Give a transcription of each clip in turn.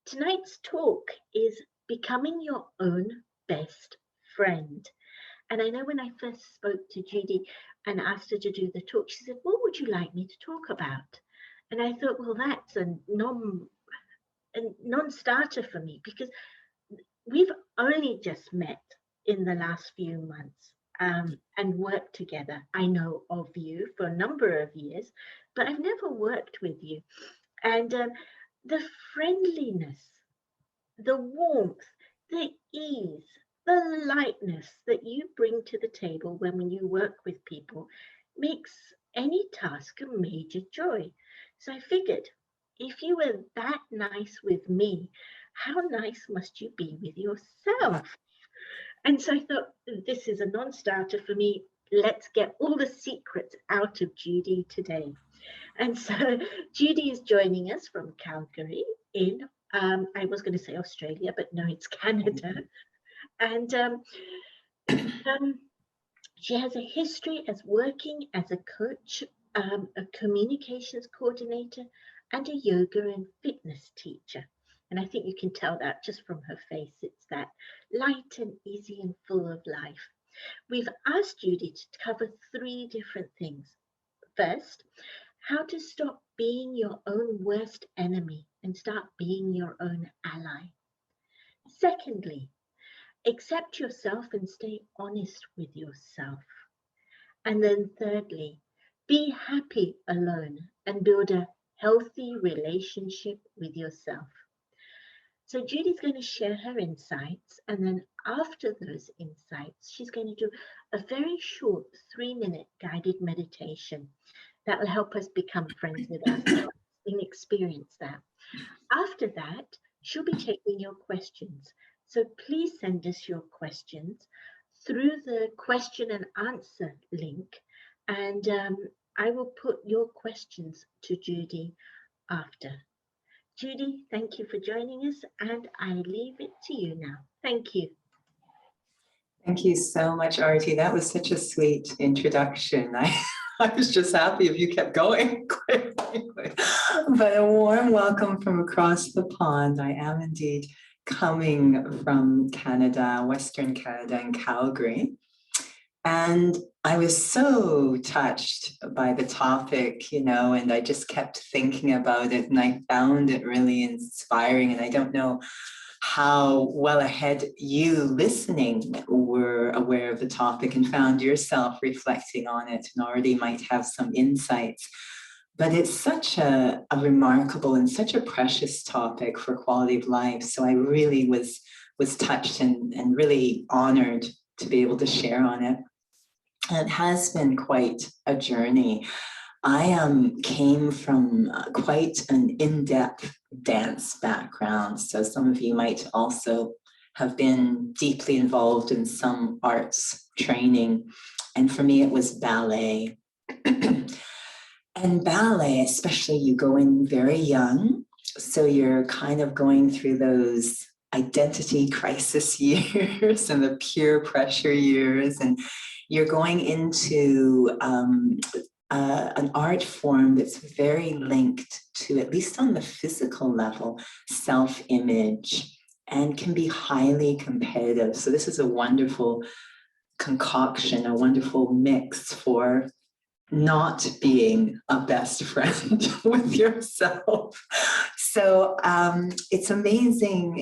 Tonight's talk is becoming your own best friend. And I know when I first spoke to Judy and asked her to do the talk, she said, "What would you like me to talk about?" And I thought, well, that's a non-starter for me, because we've only just met in the last few months and worked together. I know of you for a number of years, but I've never worked with you. And the friendliness, the warmth, the ease, the lightness that you bring to the table when you work with people makes any task a major joy. So I figured, if you were that nice with me, how nice must you be with yourself? And so I thought, this is a non-starter for me. Let's get all the secrets out of Judi today. And so Judi is joining us from Calgary in, I was going to say Australia, but no, it's Canada. And she has a history as working as a coach, a communications coordinator, and a yoga and fitness teacher. And I think you can tell that just from her face. It's that light and easy and full of life. We've asked Judi to cover 3 different things. First, how to stop being your own worst enemy and start being your own ally. Secondly, accept yourself and stay honest with yourself. And then thirdly, be happy alone and build a healthy relationship with yourself. So Judi's going to share her insights, and then after those insights, she's going to do a very short 3-minute guided meditation that will help us become friends with ourselves and experience that. After that, she'll be taking your questions. So please send us your questions through the question and answer link, and I will put your questions to Judi after. Judi, thank you for joining us, and I leave it to you now. Thank you. Thank you so much, Artie. That was such a sweet introduction. I was just happy if you kept going. But a warm welcome from across the pond. I am indeed coming from Canada, Western Canada, in Calgary. And I was so touched by the topic, and I just kept thinking about it, and I found it really inspiring. And I don't know how well ahead you listening were aware of the topic and found yourself reflecting on it and already might have some insights. But it's such a remarkable and such a precious topic for quality of life. So I really was touched and really honored to be able to share on it. And it has been quite a journey. I came from quite an in-depth dance background. So some of you might also have been deeply involved in some arts training. And for me, it was ballet. And ballet, especially, you go in very young. So you're kind of going through those identity crisis years and the peer pressure years. And you're going into an art form that's very linked to, at least on the physical level, self-image, and can be highly competitive. So this is a wonderful concoction, a wonderful mix for not being a best friend with yourself. So it's amazing,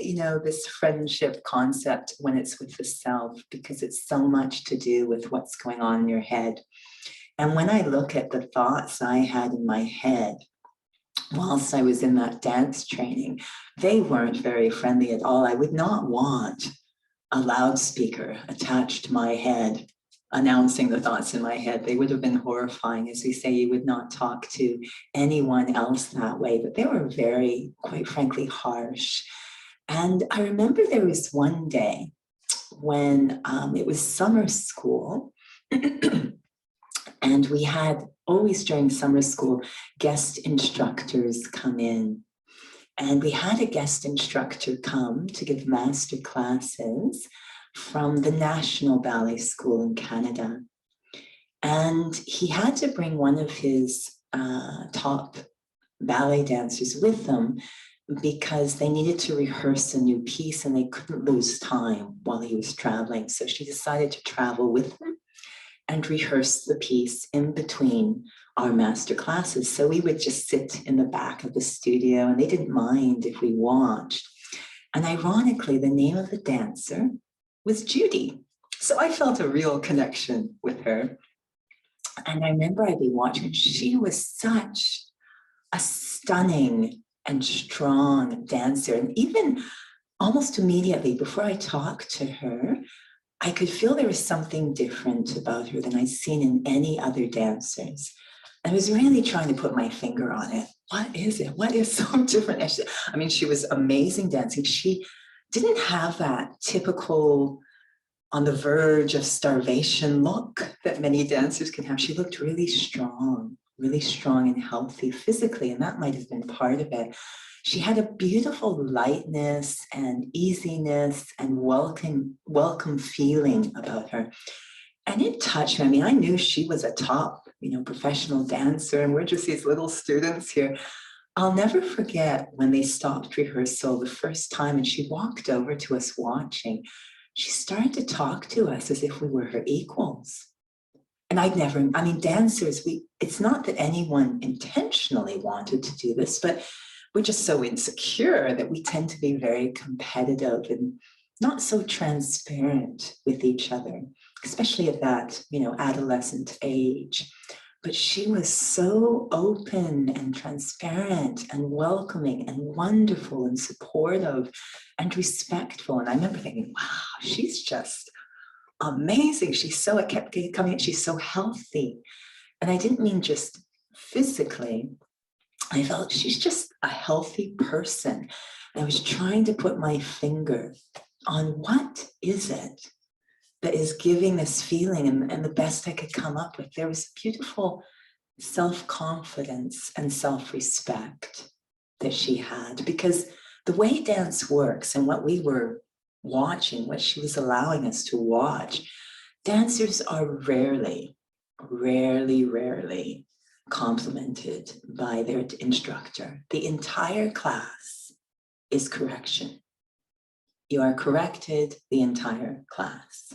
this friendship concept when it's with the self, because it's so much to do with what's going on in your head. And when I look at the thoughts I had in my head whilst I was in that dance training, they weren't very friendly at all. I would not want a loudspeaker attached to my head announcing the thoughts in my head. They would have been horrifying. As we say, you would not talk to anyone else that way, but they were very, quite frankly, harsh. And I remember there was one day when it was summer school, and we had always during summer school, guest instructors come in. And we had a guest instructor come to give master classes from the National Ballet School in Canada. And he had to bring one of his top ballet dancers with him because they needed to rehearse a new piece and they couldn't lose time while he was traveling. So she decided to travel with him and rehearse the piece in between our master classes. So we would just sit in the back of the studio and they didn't mind if we watched. And ironically, the name of the dancer was Judi. So I felt a real connection with her. And I remember I'd be watching, she was such a stunning and strong dancer. And even almost immediately before I talked to her, I could feel there was something different about her than I'd seen in any other dancers. I was really trying to put my finger on it. What is it? What is so different? I mean, she was amazing dancing. She didn't have that typical on the verge of starvation look that many dancers can have. She looked really strong and healthy physically, and that might have been part of it. She had a beautiful lightness and easiness and welcome feeling about her. And it touched me. I mean, I knew she was a top, professional dancer, and we're just these little students here. I'll never forget when they stopped rehearsal the first time and she walked over to us watching. She started to talk to us as if we were her equals. And dancers, it's not that anyone intentionally wanted to do this, but we're just so insecure that we tend to be very competitive and not so transparent with each other, especially at that, adolescent age. But she was so open and transparent and welcoming and wonderful and supportive and respectful. And I remember thinking, wow, she's just amazing. It kept coming, she's so healthy. And I didn't mean just physically. I felt she's just a healthy person. And I was trying to put my finger on what is it that is giving this feeling, and the best I could come up with, there was beautiful self-confidence and self-respect that she had, because the way dance works and what we were watching, what she was allowing us to watch, dancers are rarely complimented by their instructor. The entire class is correction. You are corrected the entire class.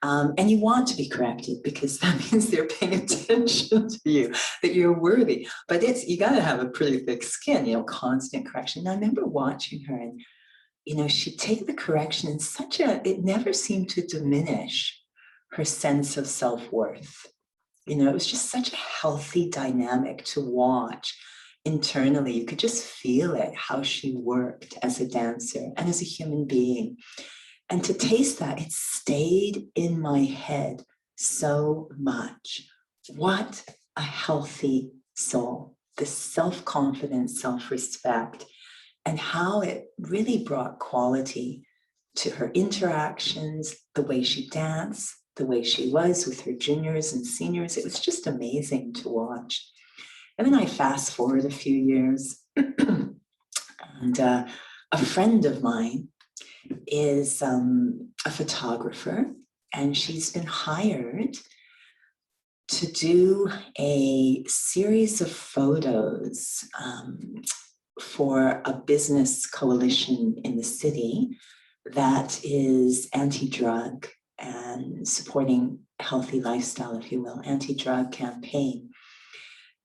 And you want to be corrected because that means they're paying attention to you, that you're worthy. But you got to have a pretty thick skin, constant correction. And I remember watching her and, she'd take the correction in it never seemed to diminish her sense of self-worth. It was just such a healthy dynamic to watch internally. You could just feel it, how she worked as a dancer and as a human being. And to taste that, it stayed in my head so much. What a healthy soul, this self-confidence, self-respect, and how it really brought quality to her interactions, the way she danced, the way she was with her juniors and seniors. It was just amazing to watch. And then I fast forward a few years, and a friend of mine is a photographer, and she's been hired to do a series of photos for a business coalition in the city that is anti-drug and supporting healthy lifestyle, if you will, anti-drug campaign.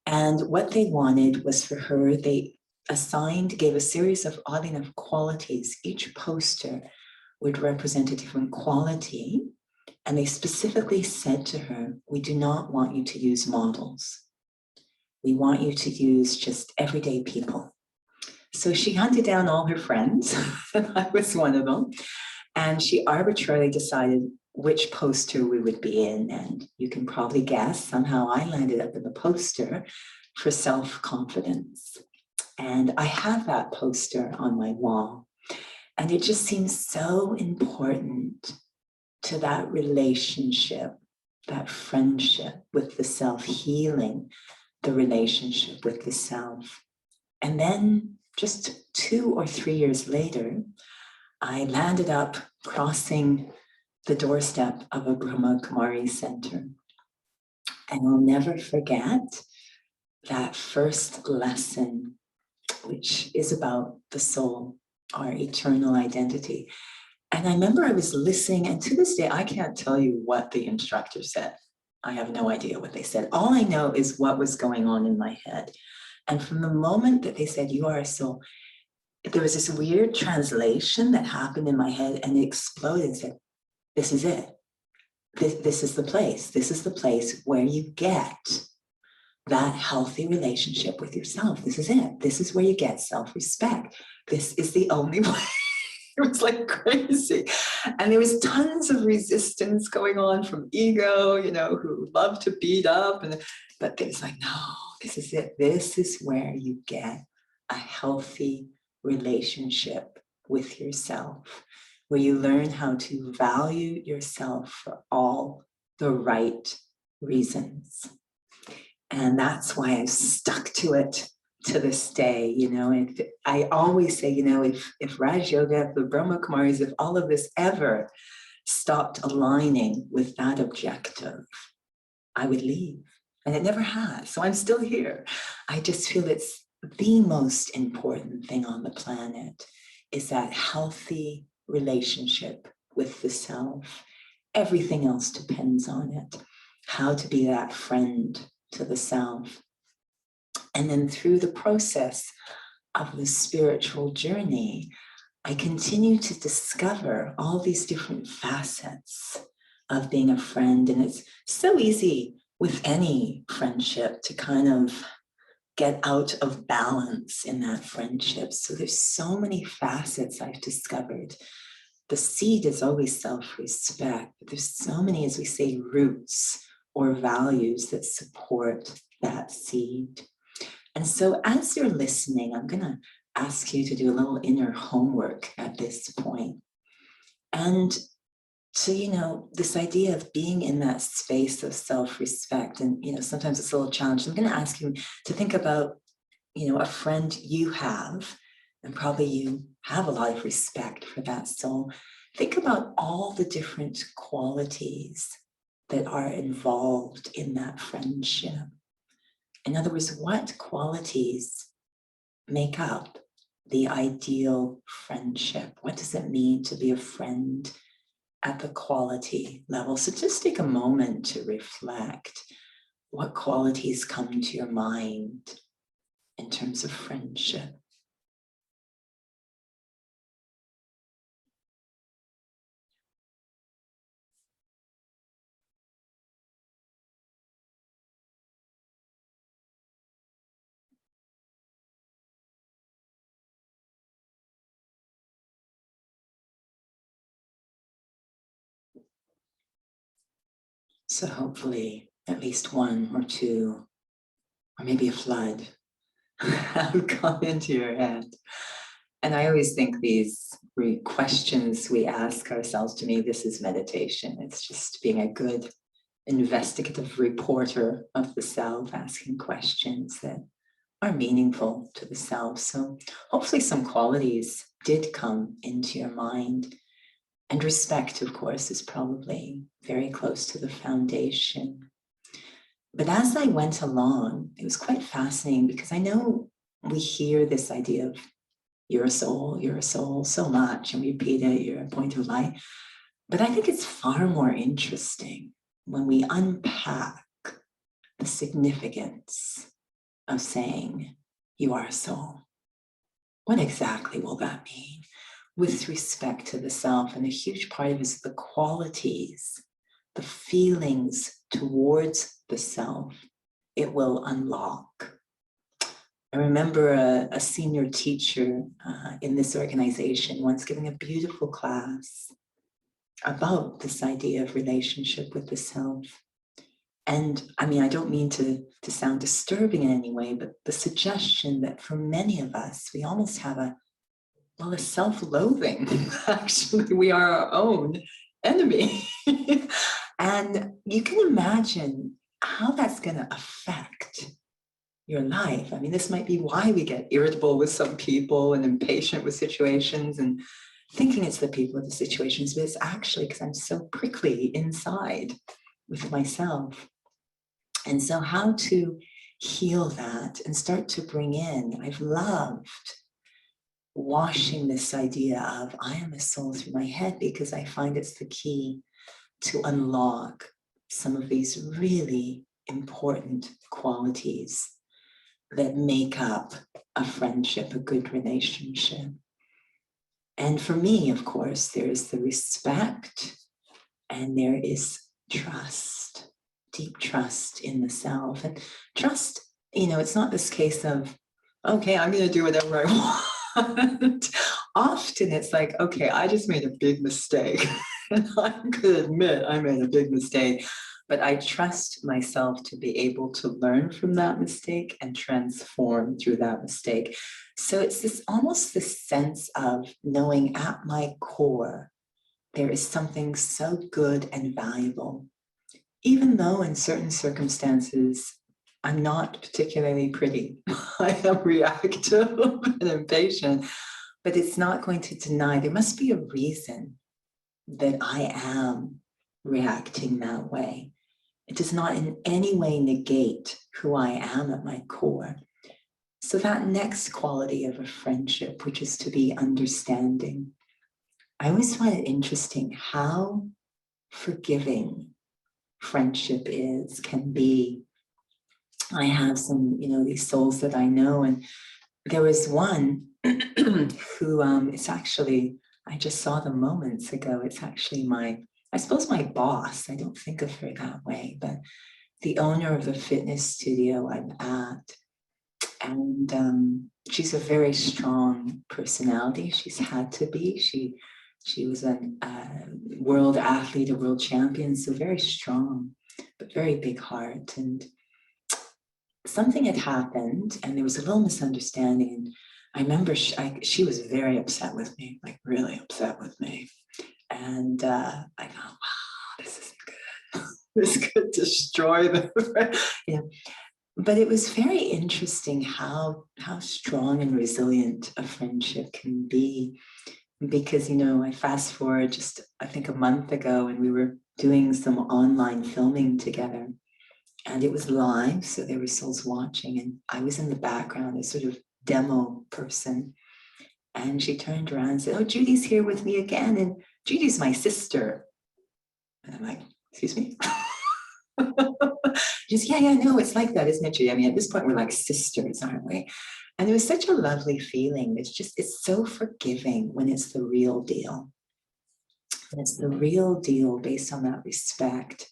And what they wanted was for her, they gave a series of, oddly enough, qualities. Each poster would represent a different quality. And they specifically said to her, we do not want you to use models. We want you to use just everyday people. So she hunted down all her friends, and I was one of them. And she arbitrarily decided which poster we would be in. And you can probably guess, somehow I landed up in the poster for self-confidence. And I have that poster on my wall. And it just seems so important to that relationship, that friendship with the self, healing the relationship with the self. And then just 2 or 3 years later, I landed up crossing the doorstep of a Brahma Kumari center. And I'll never forget that first lesson which is about the soul, our eternal identity. And I remember I was listening, and to this day, I can't tell you what the instructor said. I have no idea what they said. All I know is what was going on in my head. And from the moment that they said, you are a soul, there was this weird translation that happened in my head, and it exploded and said, this is it. This is the place. This is the place where you get that healthy relationship with yourself. This is it. This is where you get self-respect. This is the only way. It was like crazy. And there was tons of resistance going on from ego, you know, who love to beat up. But there's like, no, this is it. This is where you get a healthy relationship with yourself, where you learn how to value yourself for all the right reasons. And that's why I've stuck to it to this day. You know, I always say, you know, if Raj Yoga, if the Brahma Kumaris, if all of this ever stopped aligning with that objective, I would leave. And it never has. So I'm still here. I just feel it's the most important thing on the planet is that healthy relationship with the self. Everything else depends on it. How to be that friend to the self. And then through the process of the spiritual journey, I continue to discover all these different facets of being a friend. And it's so easy with any friendship to kind of get out of balance in that friendship. So there's so many facets I've discovered. The seed is always self-respect, but there's so many, as we say, roots or values that support that seed. And so as you're listening, I'm going to ask you to do a little inner homework at this point. And so, you know, this idea of being in that space of self-respect, and, you know, sometimes it's a little challenging. I'm going to ask you to think about, you know, a friend you have, and probably you have a lot of respect for that soul. Think about all the different qualities that are involved in that friendship. In other words, what qualities make up the ideal friendship? What does it mean to be a friend at the quality level? So just take a moment to reflect. What qualities come to your mind in terms of friendship? So hopefully at least one or two, or maybe a flood, have come into your head. And I always think these questions we ask ourselves, to me, this is meditation. It's just being a good investigative reporter of the self, asking questions that are meaningful to the self. So hopefully some qualities did come into your mind. And respect, of course, is probably very close to the foundation. But as I went along, it was quite fascinating because I know we hear this idea of you're a soul so much, and we repeat it, you're a point of light. But I think it's far more interesting when we unpack the significance of saying you are a soul. What exactly will that mean with respect to the self? And a huge part of it is the qualities, the feelings towards the self it will unlock. I remember a senior teacher in this organization once giving a beautiful class about this idea of relationship with the self. And I mean, I don't mean to sound disturbing in any way, but the suggestion that for many of us, we almost have a self-loathing. Actually, we are our own enemy. And you can imagine how that's going to affect your life. I mean, this might be why we get irritable with some people and impatient with situations and thinking it's the people with the situations, but it's actually because I'm so prickly inside with myself. And so how to heal that and start to bring in. I've loved washing this idea of I am a soul through my head, because I find it's the key to unlock some of these really important qualities that make up a friendship, a good relationship. And for me, of course, there's the respect and there is trust, deep trust in the self. And trust, it's not this case of, okay, I'm going to do whatever I want. Often it's like, okay, I just made a big mistake. And I'm going to admit I made a big mistake. But I trust myself to be able to learn from that mistake and transform through that mistake. So it's this almost this sense of knowing at my core, there is something so good and valuable, even though in certain circumstances, I'm not particularly pretty. I am reactive and impatient, but it's not going to deny, there must be a reason that I am reacting that way. It does not in any way negate who I am at my core. So that next quality of a friendship, which is to be understanding, I always find it interesting how forgiving friendship can be. I have some, these souls that I know, and there was one who it's actually, I just saw them moments ago. It's actually I suppose my boss. I don't think of her that way, but the owner of the fitness studio I'm at. And she's a very strong personality. She's had to be. She was a world athlete, a world champion, so very strong, but very big heart. And something had happened, and there was a little misunderstanding. And I remember she was very upset with me, like really upset with me. And I thought, wow, this isn't good. This could destroy the, But it was very interesting how strong and resilient a friendship can be. Because, I fast forward just, I think a month ago, and we were doing some online filming together. And it was live, so there were souls watching, and I was in the background, a sort of demo person. And she turned around and said, "Oh, Judy's here with me again, and Judy's my sister." And I'm like, "Excuse me?" Just, yeah, no, it's like that, isn't it, Judy? I mean, at this point, we're like sisters, aren't we? And it was such a lovely feeling. It's so forgiving when it's the real deal. And it's the real deal based on that respect.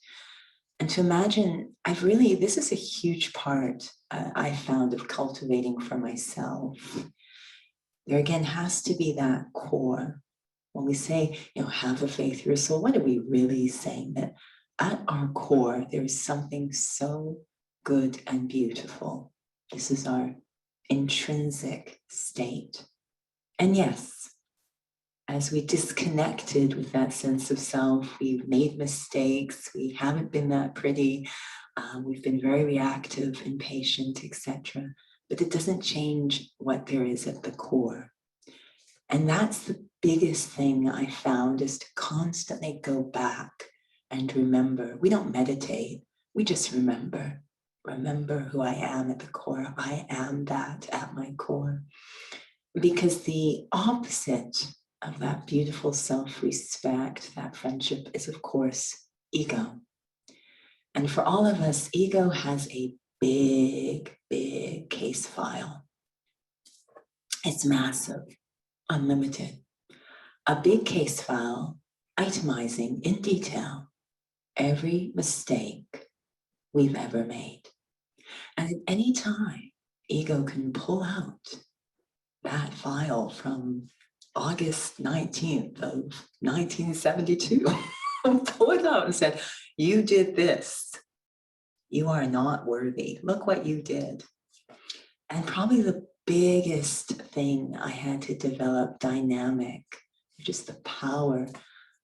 And to imagine, this is a huge part I found of cultivating for myself. There again has to be that core. When we say, have a faith through your soul, what are we really saying? That at our core, there is something so good and beautiful. This is our intrinsic state. And yes, as we disconnected with that sense of self, we've made mistakes, we haven't been that pretty, we've been very reactive, impatient, etc. But it doesn't change what there is at the core. And that's the biggest thing I found, is to constantly go back and remember. We don't meditate, we just remember. Remember who I am at the core. I am that at my core. Because the opposite of that beautiful self-respect, that friendship, is of course ego. And for all of us, ego has a big, big case file. It's massive, unlimited. A big case file itemizing in detail every mistake we've ever made. And at any time, ego can pull out that file from August 19th of 1972, pull it out and said, "You did this. You are not worthy. Look what you did." And probably the biggest thing I had to develop dynamic, just the power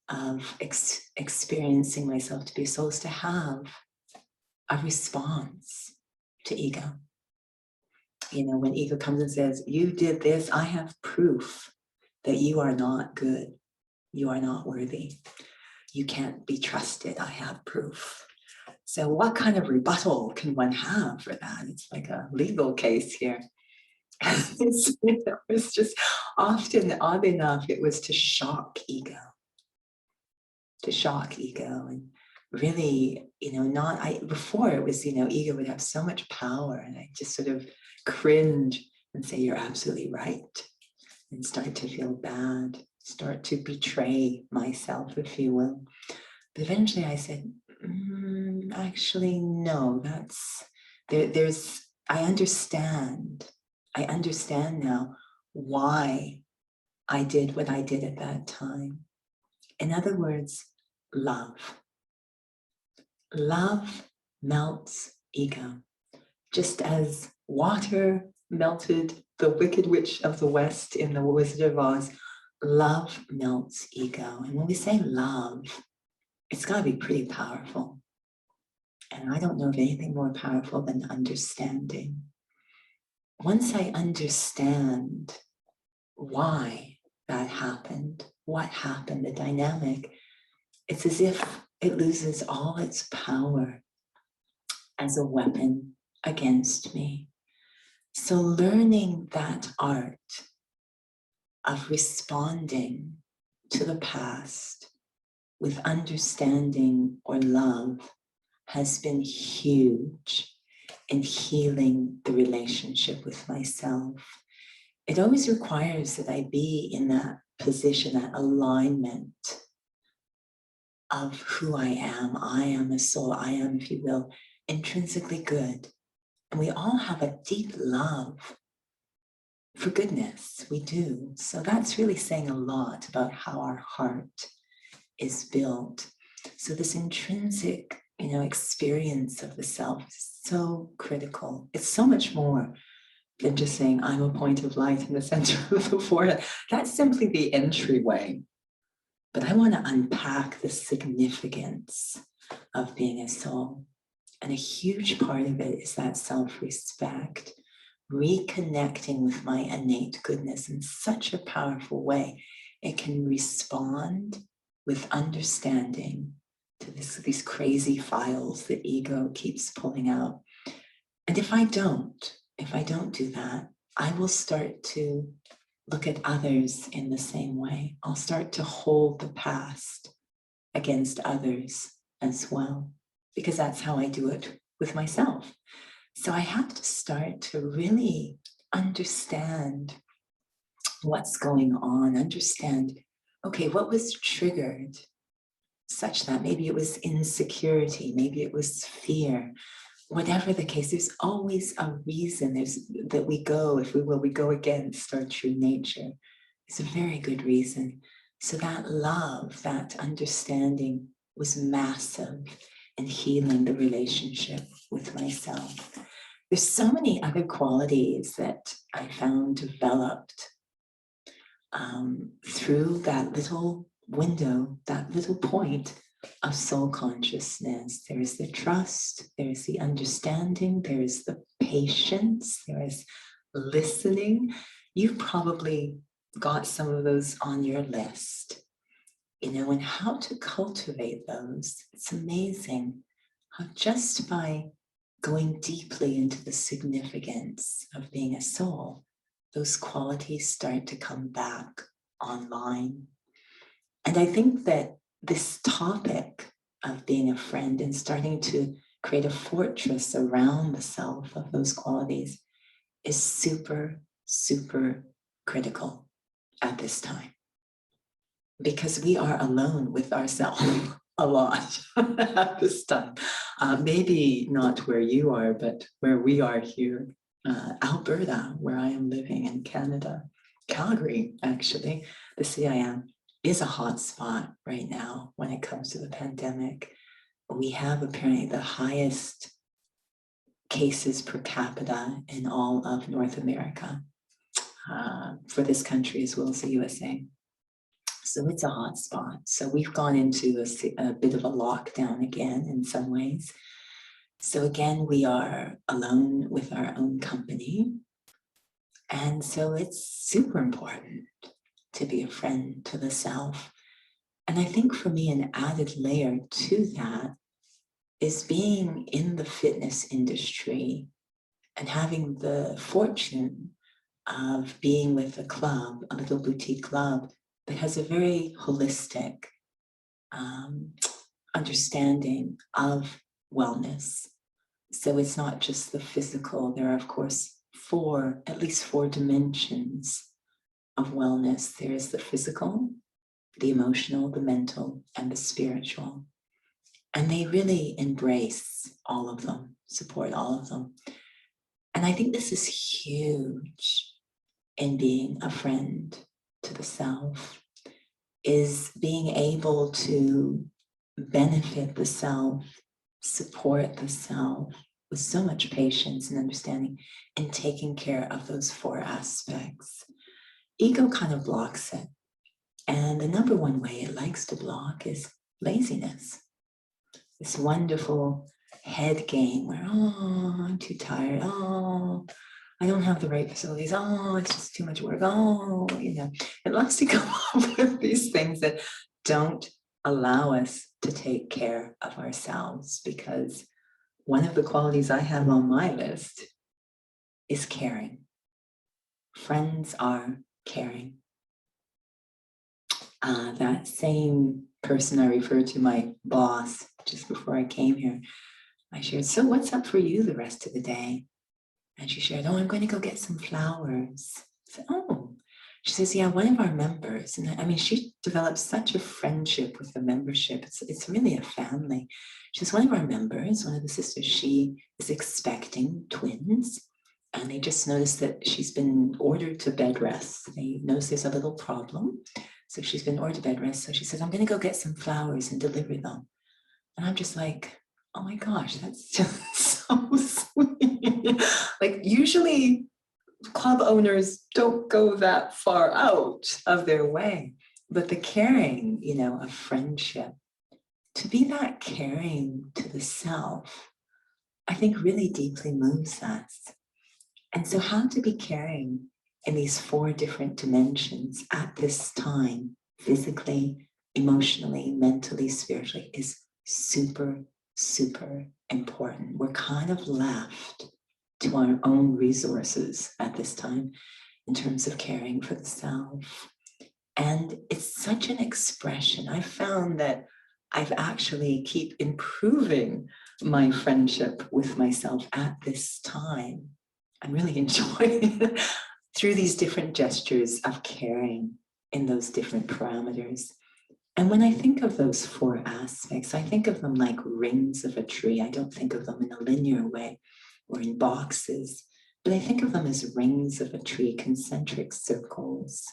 of experiencing myself to be a soul, is to have a response to ego. When ego comes and says, "You did this, I have proof that you are not good. You are not worthy. You can't be trusted. I have proof." So what kind of rebuttal can one have for that? It's like a legal case here. It's just often, odd enough, it was to shock ego. And really, before it was, ego would have so much power, and I just sort of cringe and say, you're absolutely right, and start to feel bad, start to betray myself, if you will. But eventually I said, actually, no, I understand now why I did what I did at that time. In other words, love. Love melts ego. Just as water melted the Wicked Witch of the West in The Wizard of Oz, love melts ego. And when we say love, it's got to be pretty powerful. And I don't know of anything more powerful than understanding. Once I understand why that happened, what happened, the dynamic, it's as if it loses all its power as a weapon against me. So learning that art of responding to the past with understanding or love has been huge in healing the relationship with myself. It always requires that I be in that position, that alignment of who I am. I am a soul. I am, if you will, intrinsically good. And we all have a deep love for goodness. We do. So that's really saying a lot about how our heart is built. So this intrinsic, experience of the self is so critical. It's so much more than just saying, I'm a point of light in the center of the forehead. That's simply the entryway. But I want to unpack the significance of being a soul. And a huge part of it is that self-respect, reconnecting with my innate goodness in such a powerful way. It can respond with understanding to these crazy files that ego keeps pulling out. And if I don't do that, I will start to look at others in the same way. I'll start to hold the past against others as well, because that's how I do it with myself. So I have to start to really understand what's going on, understand, okay, what was triggered such that maybe it was insecurity, maybe it was fear, whatever the case, there's always a reason that we go, if we will, we go against our true nature. It's a very good reason. So that love, that understanding was massive in healing the relationship with myself. There's so many other qualities that I found developed through that little window, that little point of soul consciousness. There is the trust, there is the understanding, there is the patience, there is listening. You've probably got some of those on your list, and how to cultivate those. It's amazing how just by going deeply into the significance of being a soul, those qualities start to come back online. And I think that this topic of being a friend and starting to create a fortress around the self of those qualities is super, super critical at this time. Because we are alone with ourselves a lot at this time. Maybe not where you are, but where we are here, Alberta, where I am living in Canada. Calgary, actually, the city I am, is a hot spot right now when it comes to the pandemic. We have apparently the highest cases per capita in all of North America for this country as well as the USA. So it's a hot spot. So we've gone into a bit of a lockdown again in some ways. So again, we are alone with our own company. And so it's super important to be a friend to the self. And I think for me, an added layer to that is being in the fitness industry and having the fortune of being with a club, a little boutique club that has a very holistic understanding of wellness. So it's not just the physical. There are, of course, at least four dimensions of wellness. There is the physical, the emotional, the mental, and the spiritual. And they really embrace all of them, support all of them. And I think this is huge in being a friend to the self, is being able to benefit the self, support the self with so much patience and understanding, and taking care of those four aspects. Ego kind of blocks it. And the number one way it likes to block is laziness. This wonderful head game where, oh, I'm too tired. Oh, I don't have the right facilities. Oh, it's just too much work. Oh, it loves to come up with these things that don't allow us to take care of ourselves, because one of the qualities I have on my list is caring. Friends are caring. That same person I referred to, my boss, just before I came here, I shared, so what's up for you the rest of the day? And she shared, oh, I'm going to go get some flowers. I said, oh. She says, yeah, one of our members, and I mean, she developed such a friendship with the membership. It's really a family. She says, one of our members, one of the sisters, she is expecting twins. And they just noticed that she's been ordered to bed rest. They noticed there's a little problem. So she's been ordered to bed rest. So she says, I'm going to go get some flowers and deliver them. And I'm just like, oh my gosh, that's just so sweet. Like, usually club owners don't go that far out of their way. But the caring, of friendship, to be that caring to the self, I think really deeply moves us. And so how to be caring in these four different dimensions at this time, physically, emotionally, mentally, spiritually, is super, super important. We're kind of left to our own resources at this time in terms of caring for the self. And it's such an expression. I found that I've actually keep improving my friendship with myself at this time. I'm really enjoying it through these different gestures of caring in those different parameters. And when I think of those four aspects, I think of them like rings of a tree. I don't think of them in a linear way or in boxes, but I think of them as rings of a tree, concentric circles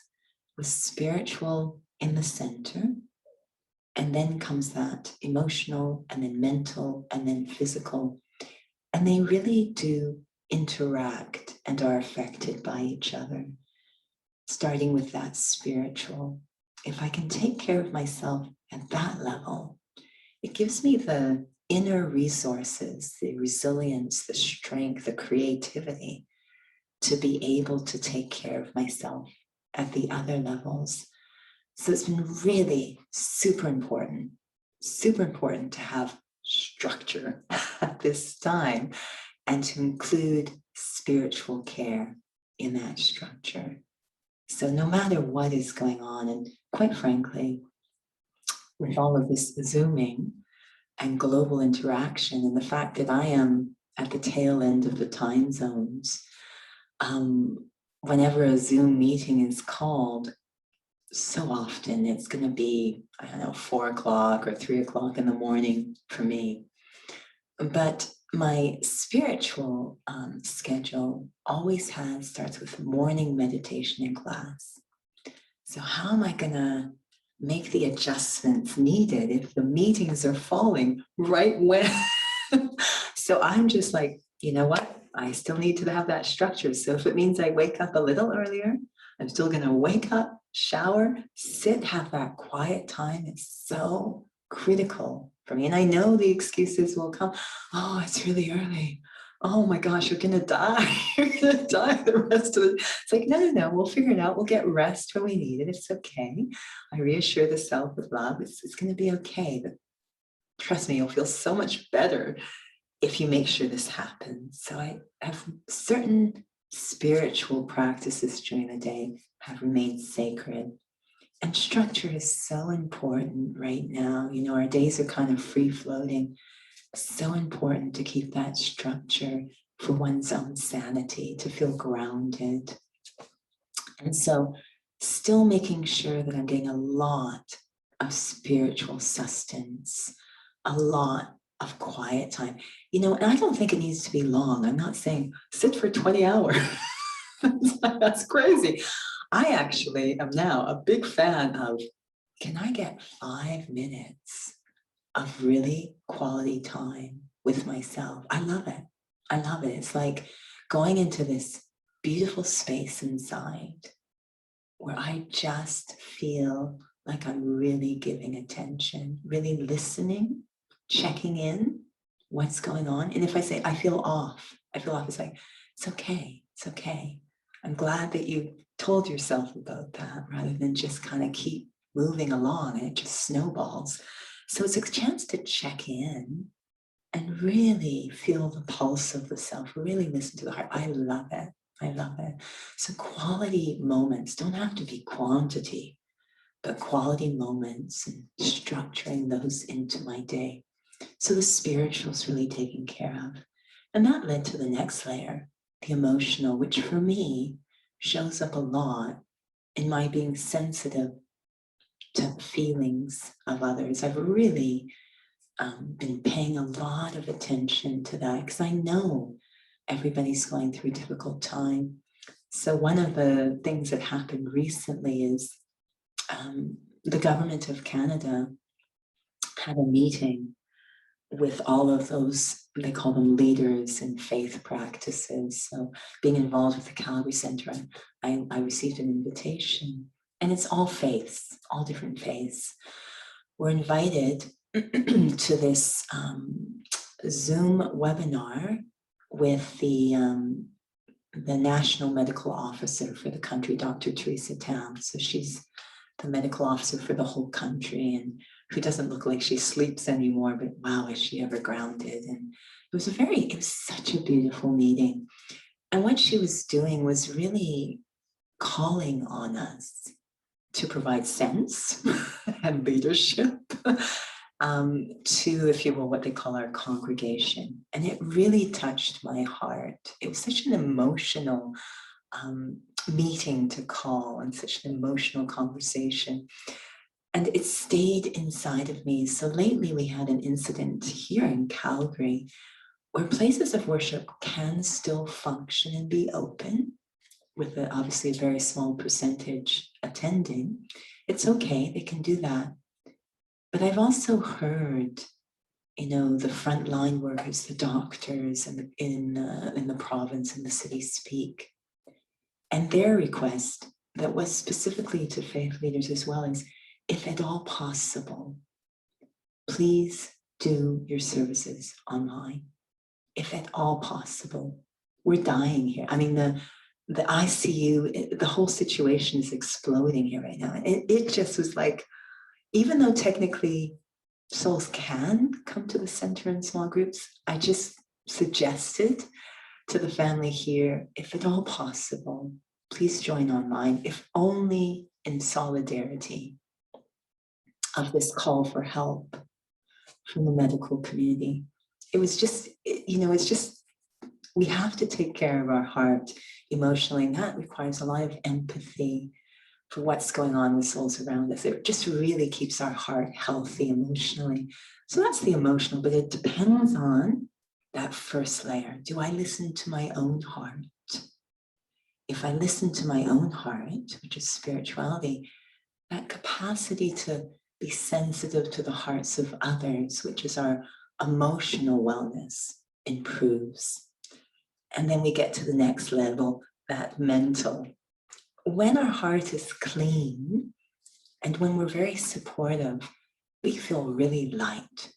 with spiritual in the center. And then comes that emotional, and then mental, and then physical. And they really do interact and are affected by each other, starting with that spiritual. If I can take care of myself at that level, it gives me the inner resources, the resilience, the strength, the creativity to be able to take care of myself at the other levels. So it's been really super important to have structure at this time, and to include spiritual care in that structure. So no matter what is going on, and quite frankly, with all of this Zooming and global interaction, and the fact that I am at the tail end of the time zones, whenever a Zoom meeting is called, so often it's going to be, 4 o'clock or 3 o'clock in the morning for me. But my spiritual schedule always starts with morning meditation in class. So how am I going to make the adjustments needed if the meetings are falling right when? So I'm just like, you know what? I still need to have that structure. So if it means I wake up a little earlier, I'm still going to wake up, shower, sit, have that quiet time. It's so critical for me. And I know the excuses will come. Oh, it's really early. Oh my gosh, you're going to die. You're going to die the rest of it. It's like, no, we'll figure it out. We'll get rest when we need it. It's okay. I reassure the self with love. It's going to be okay. trust me, you'll feel so much better if you make sure this happens. So I have certain spiritual practices during the day have remained sacred. And structure is so important right now. You know, our days are kind of free floating. So important to keep that structure for one's own sanity, to feel grounded. And so still making sure that I'm getting a lot of spiritual sustenance, a lot of quiet time. You know, and I don't think it needs to be long. I'm not saying sit for 20 hours. That's crazy. I actually am now a big fan of, can I get 5 minutes of really quality time with myself? I love it. I love it. It's like going into this beautiful space inside where I just feel like I'm really giving attention, really listening, checking in, what's going on. And if I say, I feel off, it's like, it's okay, it's okay. I'm glad that you told yourself about that rather than just kind of keep moving along and it just snowballs. So it's a chance to check in and really feel the pulse of the self, really listen to the heart. I love it. I love it. So quality moments don't have to be quantity, but quality moments and structuring those into my day. So the spiritual is really taken care of. And that led to the next layer, the emotional, which for me shows up a lot in my being sensitive to feelings of others. I've really been paying a lot of attention to that because I know everybody's going through a difficult time. So one of the things that happened recently is the government of Canada had a meeting with all of those, they call them leaders in faith practices. So being involved with the Calgary Center, I received an invitation, and it's all faiths, all different faiths. We're invited to this Zoom webinar with the National Medical Officer for the country, Dr. Teresa Tam. So she's the medical officer for the whole country, and who doesn't look like she sleeps anymore, but wow, is she ever grounded? And it was such a beautiful meeting. And what she was doing was really calling on us to provide sense and leadership to, if you will, what they call our congregation. And it really touched my heart. It was such an emotional meeting to call and such an emotional conversation. And it stayed inside of me. So lately we had an incident here in Calgary where places of worship can still function and be open with obviously a very small percentage attending. It's okay, they can do that. But I've also heard, you know, the frontline workers, the doctors in the province and the city speak. And their request that was specifically to faith leaders as well is, if at all possible, please do your services online. If at all possible. We're dying here. I mean, the ICU, the whole situation is exploding here right now. It just was like, even though technically souls can come to the center in small groups, I just suggested to the family here, if at all possible, please join online, if only in solidarity of this call for help from the medical community. It was just, you know, it's just, we have to take care of our heart emotionally, and that requires a lot of empathy for what's going on with souls around us. It just really keeps our heart healthy emotionally. So that's the emotional, but it depends on that first layer. Do I listen to my own heart? If I listen to my own heart, which is spirituality, that capacity to be sensitive to the hearts of others, which is our emotional wellness, improves. And then we get to the next level, that mental. When our heart is clean and when we're very supportive, we feel really light.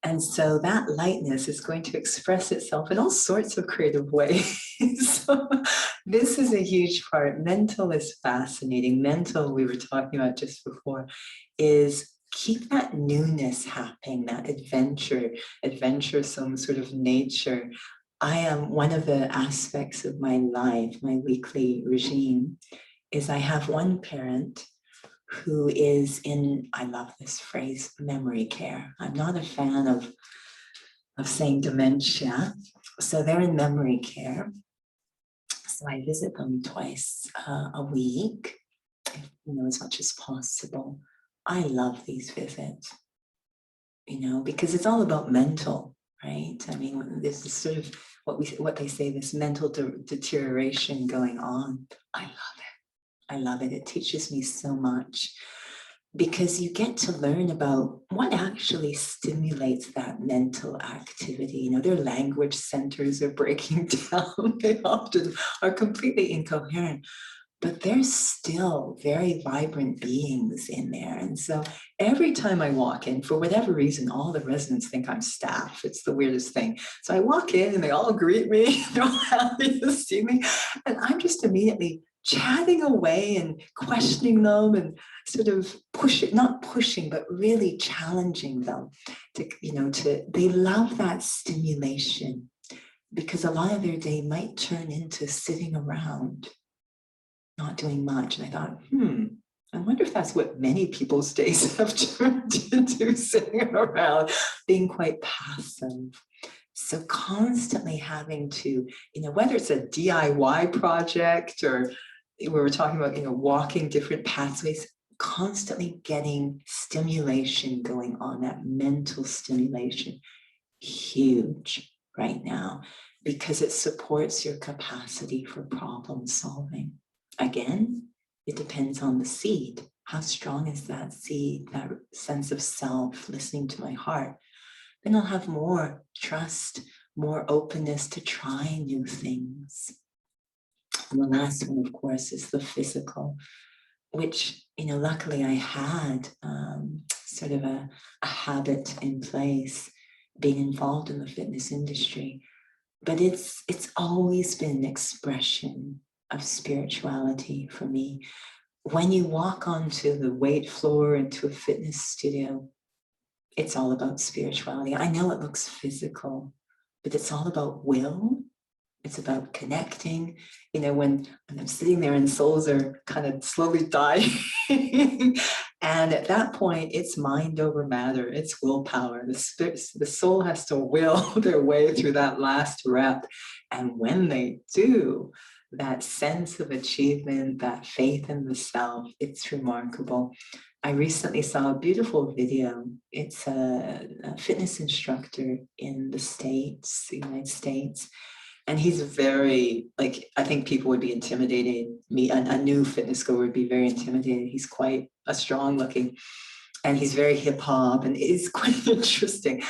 And so that lightness is going to express itself in all sorts of creative ways. So this is a huge part. Mental is fascinating. Mental, we were talking about just before, is keep that newness happening, that adventuresome sort of nature. I am one of the aspects of my life, my weekly regime, is I have one parent who is in, I love this phrase, memory care. I'm not a fan of saying dementia. So they're in memory care. So I visit them twice a week, as much as possible. I love these visits, because it's all about mental, right? I mean, this is sort of what they say, this mental deterioration going on. I love it. I love it. It teaches me so much, because you get to learn about what actually stimulates that mental activity. Their language centers are breaking down. They often are completely incoherent, but they're still very vibrant beings in there. And so every time I walk in, for whatever reason, all the residents think I'm staff. It's the weirdest thing. So I walk in and they all greet me. They're all happy to see me. And I'm just immediately chatting away and questioning them and sort of not pushing, but really challenging them they love that stimulation, because a lot of their day might turn into sitting around, not doing much. And I thought, I wonder if that's what many people's days have turned into, sitting around, being quite passive. So constantly having to, whether it's a DIY project or we were talking about, walking different pathways, constantly getting stimulation going on, that mental stimulation, huge right now, because it supports your capacity for problem solving. Again, it depends on the seed. How strong is that seed, that sense of self, listening to my heart? Then I'll have more trust, more openness to try new things. And the last one, of course, is the physical, which, luckily I had sort of a habit in place, being involved in the fitness industry. But it's always been an expression of spirituality for me. When you walk onto the weight floor into a fitness studio, it's all about spirituality. I know it looks physical, but it's all about will. It's about connecting. When I'm sitting there and souls are kind of slowly dying, and at that point, it's mind over matter. It's willpower. The soul has to will their way through that last rep. And when they do, that sense of achievement, that faith in the self, it's remarkable. I recently saw a beautiful video. It's a fitness instructor in the United States. And he's very, I think people would be intimidated. A new fitness goer would be very intimidated. He's quite a strong looking, and he's very hip hop, and it's quite interesting.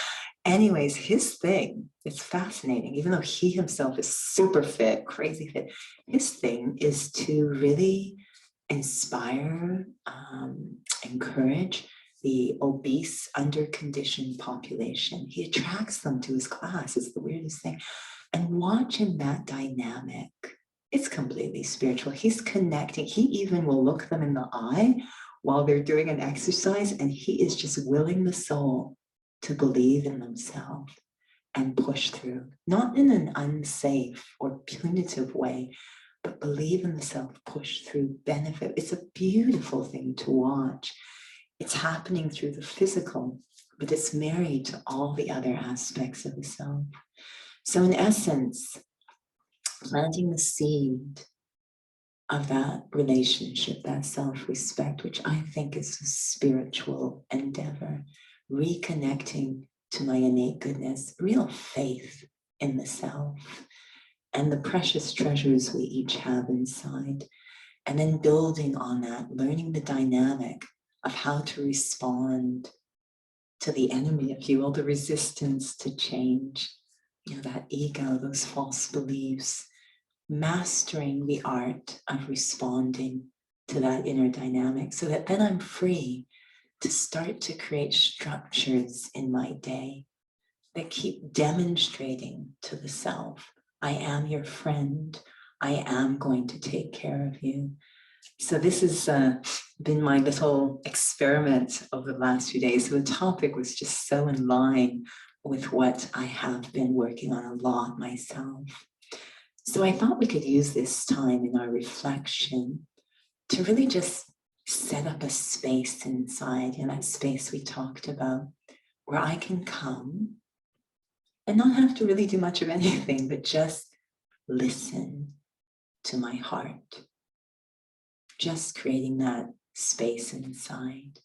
Anyways, his thing, it's fascinating, even though he himself is super fit, crazy fit, his thing is to really inspire, encourage the obese, under-conditioned population. He attracts them to his class. It's the weirdest thing. And watching that dynamic, it's completely spiritual. He's connecting. He even will look them in the eye while they're doing an exercise, and he is just willing the soul to believe in themselves and push through, not in an unsafe or punitive way, but believe in the self, push through, benefit. It's a beautiful thing to watch. It's happening through the physical, but it's married to all the other aspects of the self. So in essence, planting the seed of that relationship, that self-respect, which I think is a spiritual endeavor, reconnecting to my innate goodness, real faith in the self and the precious treasures we each have inside, and then building on that, learning the dynamic of how to respond to the enemy, if you will, the resistance to change, that ego, those false beliefs, mastering the art of responding to that inner dynamic, so that then I'm free to start to create structures in my day that keep demonstrating to the self, I am your friend, I am going to take care of you. So this is been my little experiment over the last few days. So the topic was just so in line with what I have been working on a lot myself. So I thought we could use this time in our reflection to really just set up a space inside, that space we talked about, where I can come and not have to really do much of anything, but just listen to my heart. Just creating that space inside.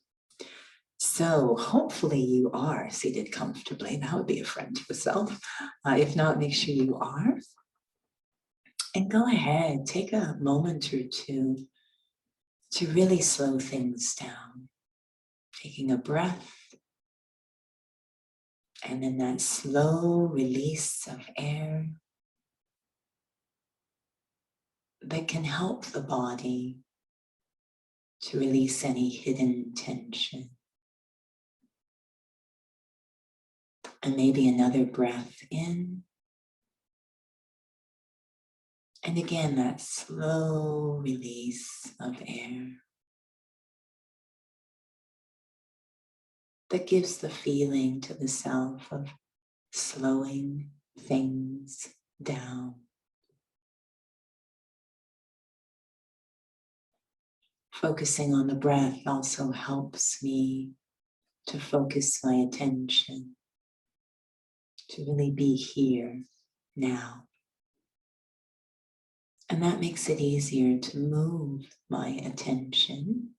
So hopefully you are seated comfortably. That would be a friend to yourself. If not, make sure you are. And go ahead, take a moment or two to really slow things down. Taking a breath, and then that slow release of air that can help the body to release any hidden tension. And maybe another breath in. And again, that slow release of air that gives the feeling to the self of slowing things down. Focusing on the breath also helps me to focus my attention, to really be here now. And that makes it easier to move my attention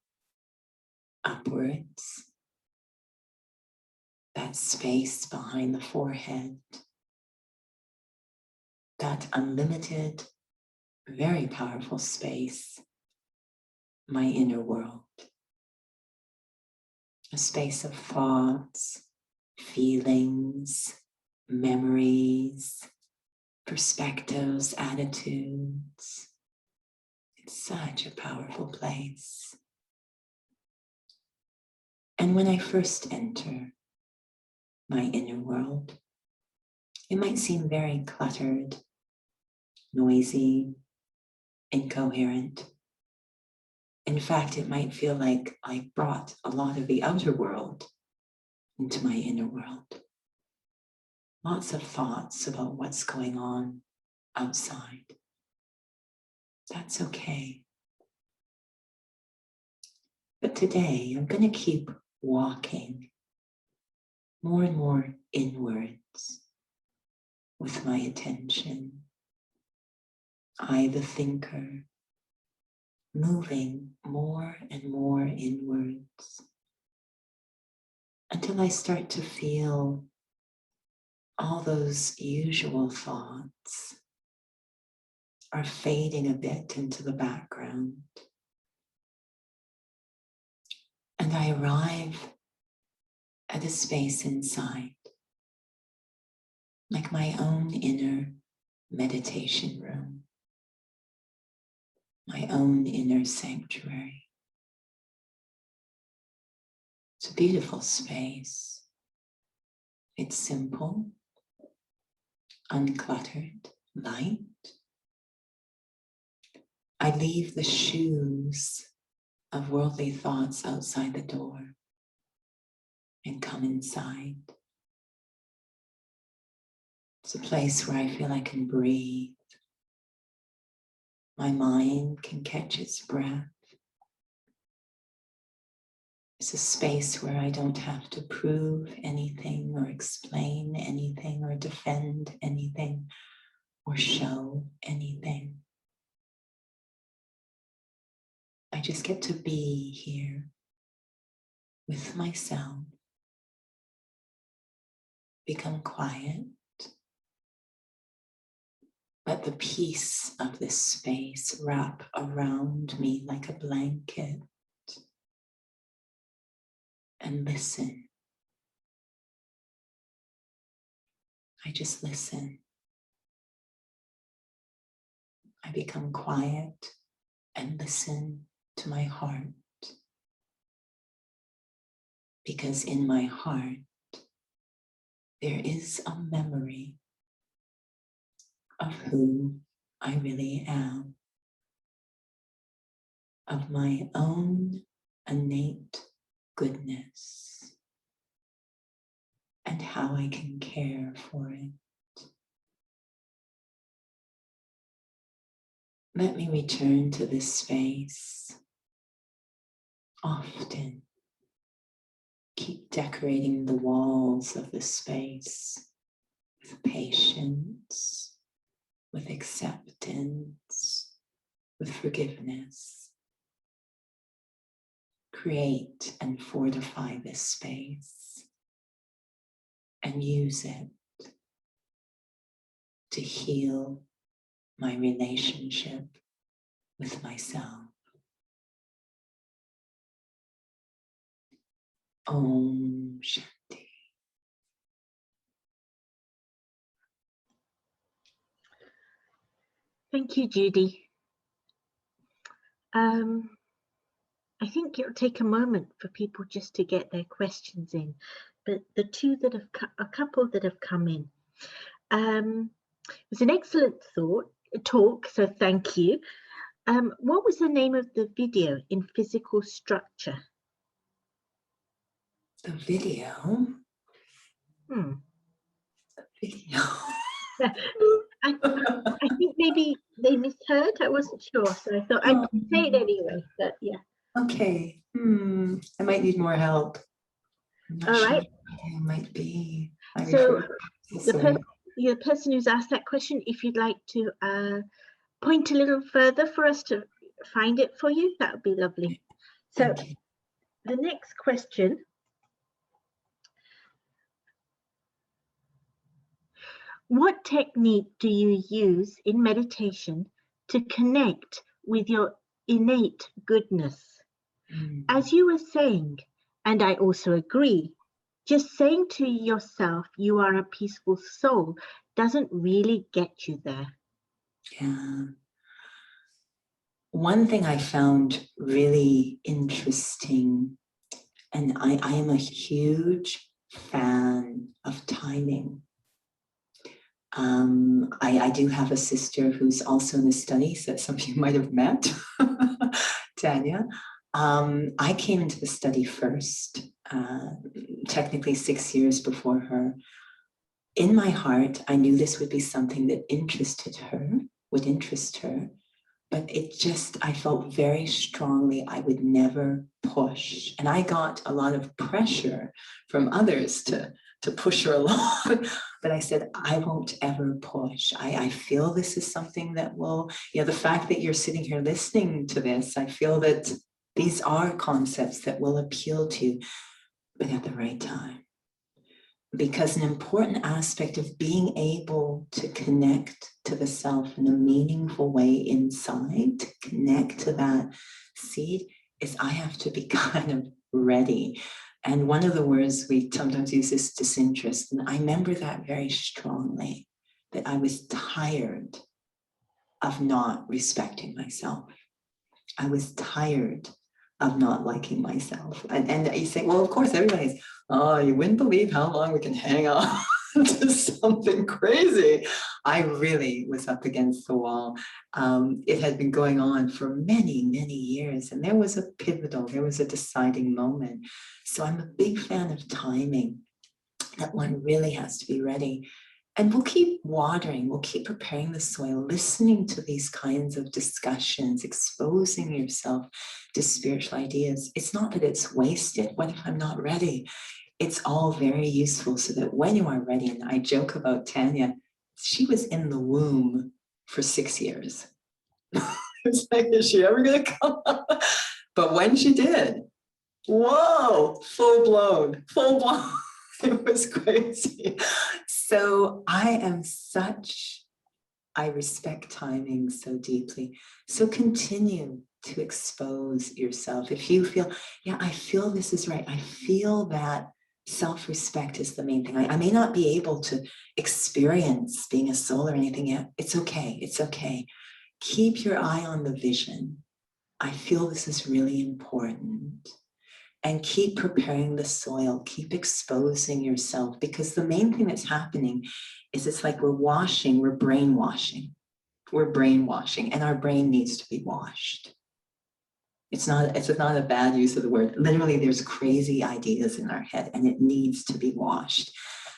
upwards, that space behind the forehead, that unlimited, very powerful space, my inner world. A space of thoughts, feelings, memories, perspectives, attitudes. It's such a powerful place. And when I first enter my inner world, it might seem very cluttered, noisy, incoherent. In fact, it might feel like I brought a lot of the outer world into my inner world. Lots of thoughts about what's going on outside. That's okay. But today, I'm going to keep walking more and more inwards with my attention. I, the thinker, moving more and more inwards until I start to feel all those usual thoughts are fading a bit into the background. And I arrive at a space inside, like my own inner meditation room, my own inner sanctuary. It's a beautiful space. It's simple, uncluttered, light. I leave the shoes of worldly thoughts outside the door and come inside. It's a place where I feel I can breathe. My mind can catch its breath. It's a space where I don't have to prove anything or explain anything or defend anything or show anything. I just get to be here with myself, become quiet, let the peace of this space wrap around me like a blanket, and listen. I just listen. I become quiet and listen to my heart. Because in my heart, there is a memory of who I really am, of my own innate goodness and how I can care for it. Let me return to this space often. Keep decorating the walls of the space with patience, with acceptance, with forgiveness. Create and fortify this space and use it to heal my relationship with myself. Om Shanti. Thank you, Judi. I think it'll take a moment for people just to get their questions in, but the two that have a couple that have come in. It was an excellent talk, so thank you. What was the name of the video in physical structure? The video. The video. I think maybe they misheard. I wasn't sure, so I thought I'd say it anyway. But yeah. Okay. I might need more help. I'm not All sure right. what it might be. So the person who's asked that question, if you'd like to point a little further for us to find it for you, that would be lovely. So the next question. What technique do you use in meditation to connect with your innate goodness? As you were saying, and I also agree, just saying to yourself you are a peaceful soul doesn't really get you there. Yeah. One thing I found really interesting, and I am a huge fan of timing. I do have a sister who's also in the studies that some of you might have met, Tanya. I came into the study first, technically 6 years before her. In my heart, I knew this would be something that would interest her, but I felt very strongly I would never push. And I got a lot of pressure from others to push her along. But I said, I won't ever push. I feel this is something that will, the fact that you're sitting here listening to this, I feel that these are concepts that will appeal to you, but at the right time. Because an important aspect of being able to connect to the self in a meaningful way inside, to connect to that seed, is I have to be kind of ready. And one of the words we sometimes use is disinterest. And I remember that very strongly, that I was tired of not respecting myself. I was tired of not liking myself. And you say, well, of course, everybody's, oh, you wouldn't believe how long we can hang on to something crazy. I really was up against the wall. It had been going on for many, many years. And there was a deciding moment. So I'm a big fan of timing, that one really has to be ready. And we'll keep watering, we'll keep preparing the soil, listening to these kinds of discussions, exposing yourself to spiritual ideas. It's not that it's wasted. What if I'm not ready? It's all very useful so that when you are ready, and I joke about Tanya, she was in the womb for 6 years. It's like, is she ever going to come up? But when she did, whoa, full blown. It was crazy. So I respect timing so deeply. So continue to expose yourself. If you feel, I feel this is right. I feel that self-respect is the main thing. I may not be able to experience being a soul or anything yet. It's okay. It's okay. Keep your eye on the vision. I feel this is really important. And keep preparing the soil, keep exposing yourself, because the main thing that's happening is it's like we're brainwashing. We're brainwashing, and our brain needs to be washed. It's not a bad use of the word. Literally, there's crazy ideas in our head and it needs to be washed.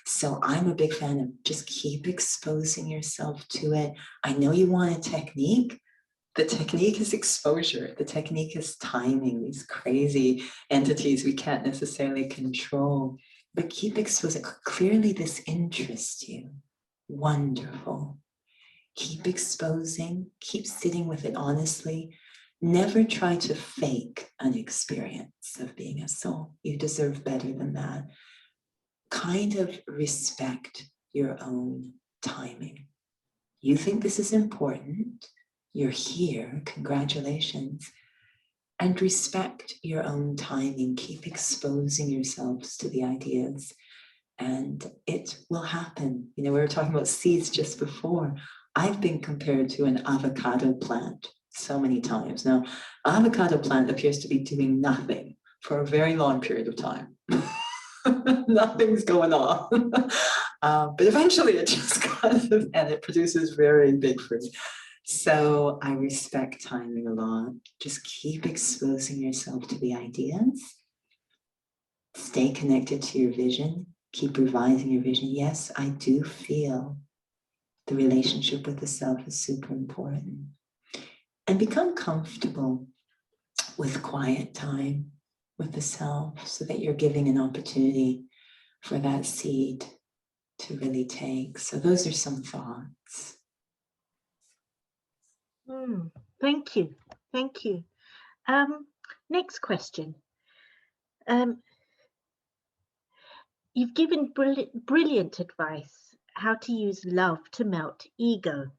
So I'm a big fan of just keep exposing yourself to it. I know you want a technique. The technique is exposure. The technique is timing, these crazy entities we can't necessarily control. But keep exposing. Clearly, this interests you. Wonderful. Keep exposing, keep sitting with it honestly. Never try to fake an experience of being a soul. You deserve better than that. Kind of respect your own timing. You think this is important. You're here. Congratulations. And respect your own timing. Keep exposing yourselves to the ideas. And it will happen. You know, we were talking about seeds just before. I've been compared to an avocado plant so many times. Now, avocado plant appears to be doing nothing for a very long period of time. Nothing's going on. But eventually it just kind of, and it produces very big fruit. So I respect timing a lot. Just keep exposing yourself to the ideas. Stay connected to your vision. Keep revising your vision. Yes, I do feel the relationship with the self is super important. And become comfortable with quiet time with the self so that you're giving an opportunity for that seed to really take. So those are some thoughts. Thank you. Thank you. Next question. You've given brilliant advice how to use love to melt ego.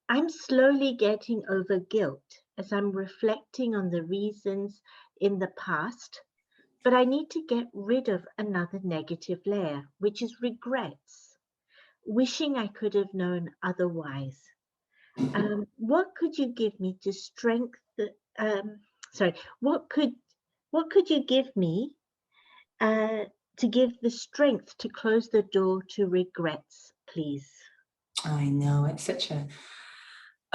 I'm slowly getting over guilt as I'm reflecting on the reasons in the past, but I need to get rid of another negative layer, which is regrets, wishing I could have known otherwise. What could you give me to strengthen? What could you give me to give the strength to close the door to regrets, please? I know it's such a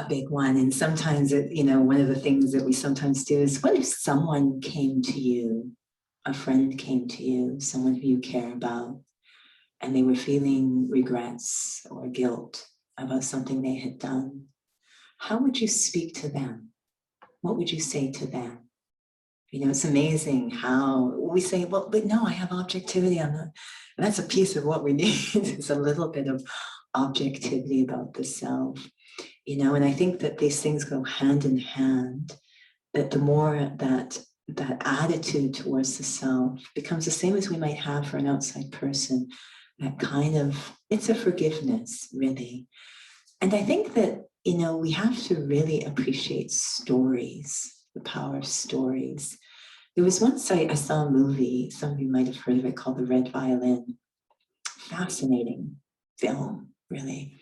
big one. And sometimes, one of the things that we sometimes do is, what if someone came to you, a friend came to you, someone who you care about, and they were feeling regrets or guilt about something they had done? How would you speak to them? What would you say to them? It's amazing how we say, well, but no, I have objectivity on that. And that's a piece of what we need. It's a little bit of objectivity about the self, and I think that these things go hand in hand, that the more that attitude towards the self becomes the same as we might have for an outside person, that kind of, it's a forgiveness, really. And I think that, we have to really appreciate stories, the power of stories. There was once I saw a movie, some of you might have heard of it, called The Red Violin. Fascinating film, really.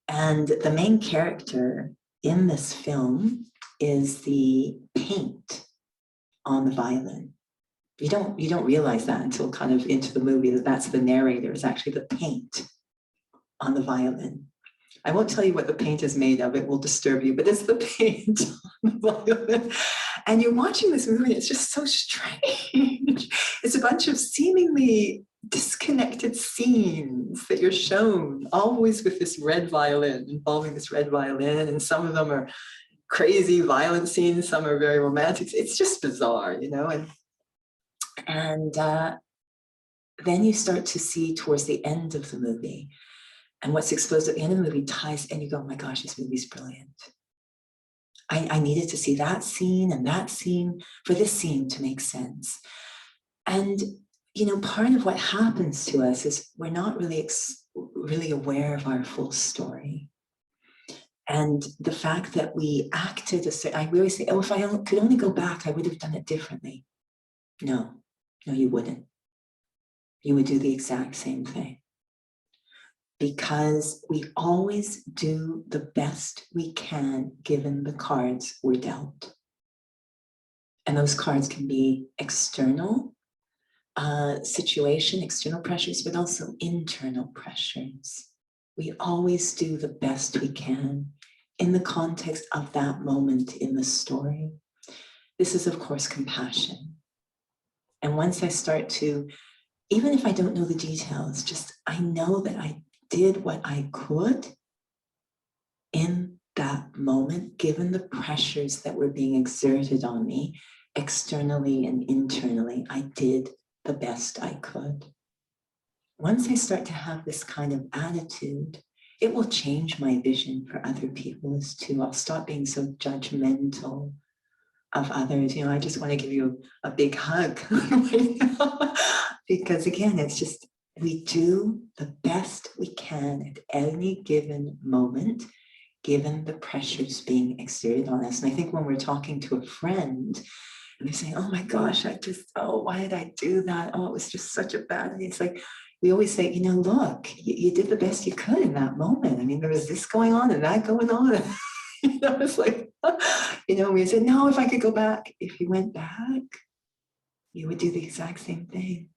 And the main character in this film is the paint on the violin. You don't realize that until kind of into the movie, that that's the narrator, is actually the paint on the violin. I won't tell you what the paint is made of, it will disturb you, but it's the paint on the violin. And you're watching this movie, it's just so strange. It's a bunch of seemingly disconnected scenes that you're shown, always with this red violin, involving this red violin, and some of them are crazy violent scenes, some are very romantic. It's just bizarre, and then you start to see towards the end of the movie, and what's exposed at the end of the movie ties, and you go, oh my gosh, this movie's brilliant. I needed to see that scene and that scene for this scene to make sense. And part of what happens to us is we're not really aware of our full story. And the fact that we acted we always say, oh, if I could only go back, I would have done it differently. No, you wouldn't. You would do the exact same thing. Because we always do the best we can given the cards we're dealt. And those cards can be external situation, external pressures, but also internal pressures. We always do the best we can in the context of that moment in the story. This is, of course, compassion. And once I start to, even if I don't know the details, just I know that I did what I could in that moment, given the pressures that were being exerted on me externally and internally, I did the best I could. Once I start to have this kind of attitude, it will change my vision for other people as too. I'll stop being so judgmental of others. You know, I just want to give you a big hug right now. Because again, it's just, we do the best we can at any given moment, given the pressures being exerted on us. And I think when we're talking to a friend and they're saying, oh my gosh, why did I do that? Oh, it was just such a bad idea. It's like, we always say, you know, look, you did the best you could in that moment. I mean, there was this going on and that going on. You know, it's like, you know, we said, no, if I could go back, if you went back, you would do the exact same thing.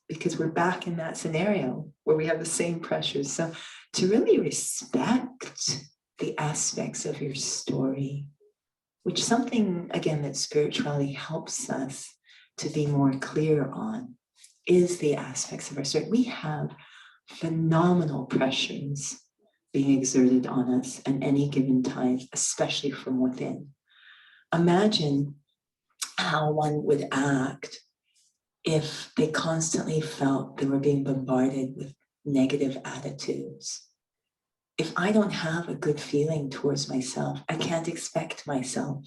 Because we're back in that scenario where we have the same pressures. So to really respect the aspects of your story, which is something, again, that spirituality helps us to be more clear on, is the aspects of our story. We have phenomenal pressures being exerted on us at any given time, especially from within. Imagine how one would act if they constantly felt they were being bombarded with negative attitudes. If I don't have a good feeling towards myself, I can't expect myself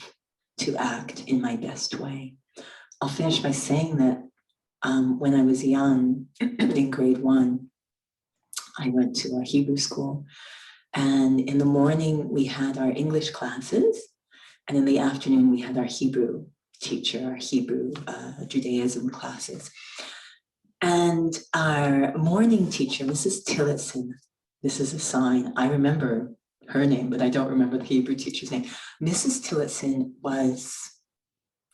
to act in my best way. I'll finish by saying that when I was young, in grade 1, I went to a Hebrew school. And in the morning, we had our English classes. And in the afternoon, we had our Hebrew teacher, our Hebrew Judaism classes. And our morning teacher, Mrs. Tillotson, this is a sign, I remember her name, but I don't remember the Hebrew teacher's name. Mrs. Tillotson was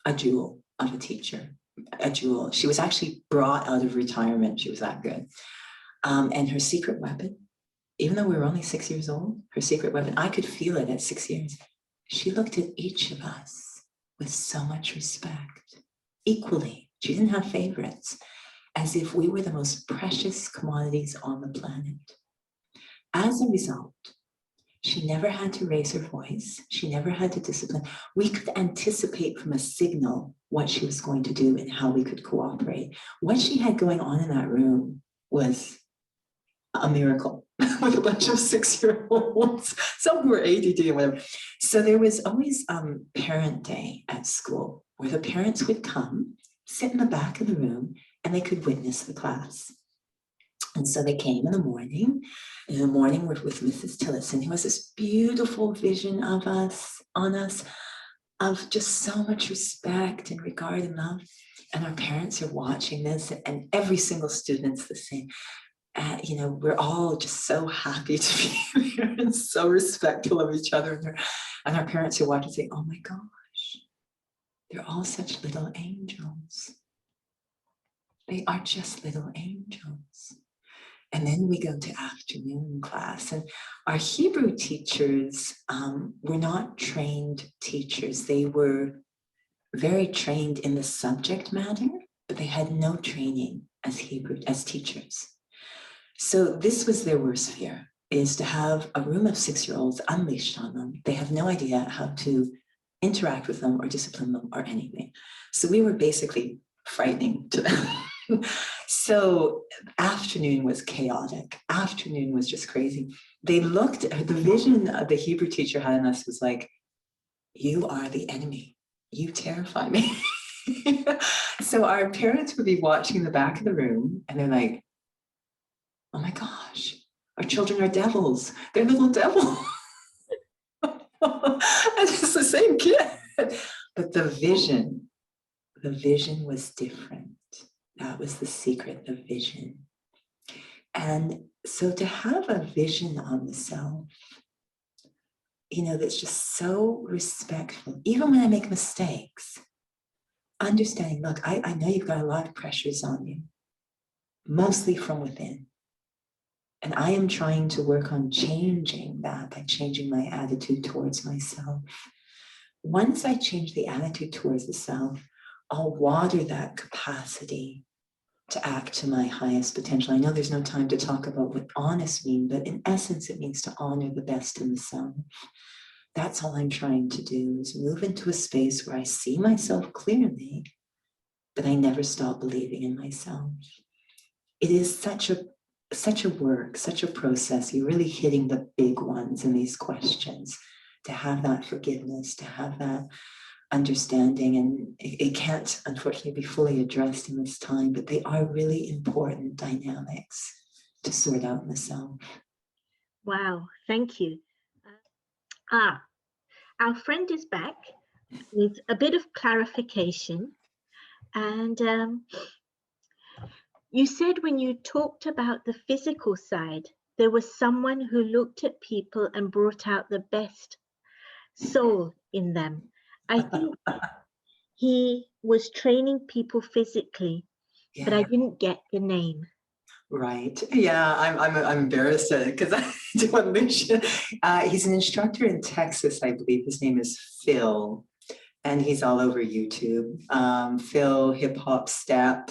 a jewel of a teacher, a jewel. She was actually brought out of retirement. She was that good. And her secret weapon, even though we were only 6 years old, her secret weapon, I could feel it at 6 years. She looked at each of us with so much respect, equally. She didn't have favorites, as if we were the most precious commodities on the planet. As a result, she never had to raise her voice. She never had to discipline. We could anticipate from a signal what she was going to do and how we could cooperate. What she had going on in that room was a miracle with a bunch of 6-year-olds, some who were ADD and whatever. So there was always parent day at school where the parents would come, sit in the back of the room, and they could witness the class. And so they came in the morning with Mrs. Tillotson, who has this beautiful vision of us, on us, of just so much respect and regard and love. And our parents are watching this, and every single student's the same. You know, we're all just so happy to be here and so respectful of each other. And our parents are watching and say, oh my gosh, they're all such little angels. They are just little angels. And then we go to afternoon class. And our Hebrew teachers were not trained teachers. They were very trained in the subject matter, but they had no training as teachers. So this was their worst fear, is to have a room of 6-year-olds unleashed on them. They have no idea how to interact with them or discipline them or anything. So we were basically frightening to them. So afternoon was chaotic. Afternoon was just crazy. They looked at the vision the Hebrew teacher had in us was like, you are the enemy. You terrify me. So our parents would be watching the back of the room and they're like, oh my gosh, our children are devils. They're little devils. And it's the same kid. But the vision was different. That was the secret of vision. And so to have a vision on the self, you know, that's just so respectful, even when I make mistakes, understanding, look, I know you've got a lot of pressures on you, mostly from within. And I am trying to work on changing that by changing my attitude towards myself. once I change the attitude towards the self, I'll water that capacity to act to my highest potential. I know there's no time to talk about what honest means, but in essence, it means to honor the best in the self. That's all I'm trying to do, is move into a space where I see myself clearly, but I never stop believing in myself. It is such a work, such a process. You're really hitting the big ones in these questions, to have that forgiveness, to have that understanding. And it can't, unfortunately, be fully addressed in this time, but they are really important dynamics to sort out in the self. Wow, thank you. Our friend is back with a bit of clarification. And you said when you talked about the physical side, there was someone who looked at people and brought out the best soul in them. I think he was training people physically, but I didn't get the name. Right. Yeah, I'm embarrassed because I don't mention. He's an instructor in Texas, I believe. His name is Phil, and he's all over YouTube. Phil Hip Hop Step.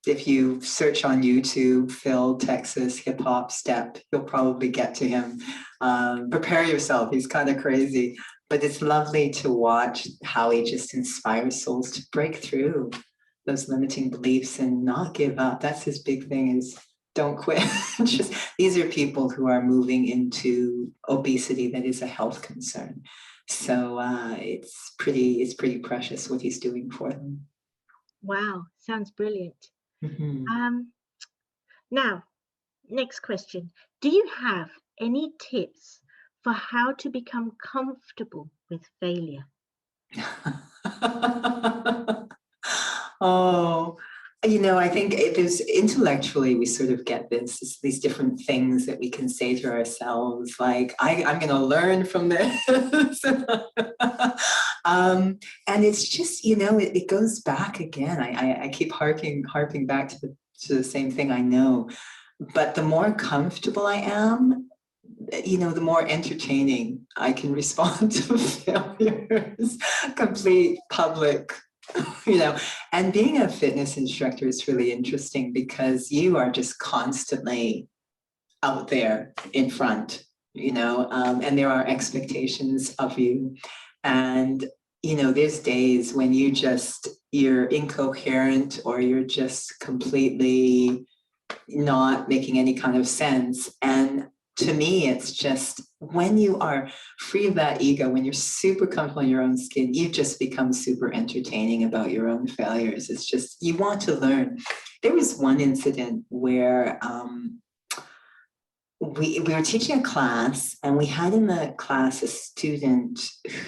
If you search on YouTube, Phil Texas Hip Hop Step, you'll probably get to him. Prepare yourself. He's kind of crazy, but it's lovely to watch how he just inspires souls to break through those limiting beliefs and not give up. That's his big thing, is don't quit. Just, these are people who are moving into obesity that is a health concern. So it's pretty precious what he's doing for them. Wow, sounds brilliant. Mm-hmm. Now, next question. Do you have any tips for how to become comfortable with failure? Oh, I think it is intellectually, we sort of get these different things that we can say to ourselves, like, I'm going to learn from this. And it's just, it goes back again. I keep harping back to the same thing, I know. But the more comfortable I am, the more entertaining I can respond to failures, complete public, and being a fitness instructor is really interesting because you are just constantly out there in front, and there are expectations of you. And, there's days when you're incoherent, or you're just completely not making any kind of sense. And to me, it's just when you are free of that ego, when you're super comfortable in your own skin, you just become super entertaining about your own failures. It's just, you want to learn. There was one incident where we were teaching a class, and we had in the class a student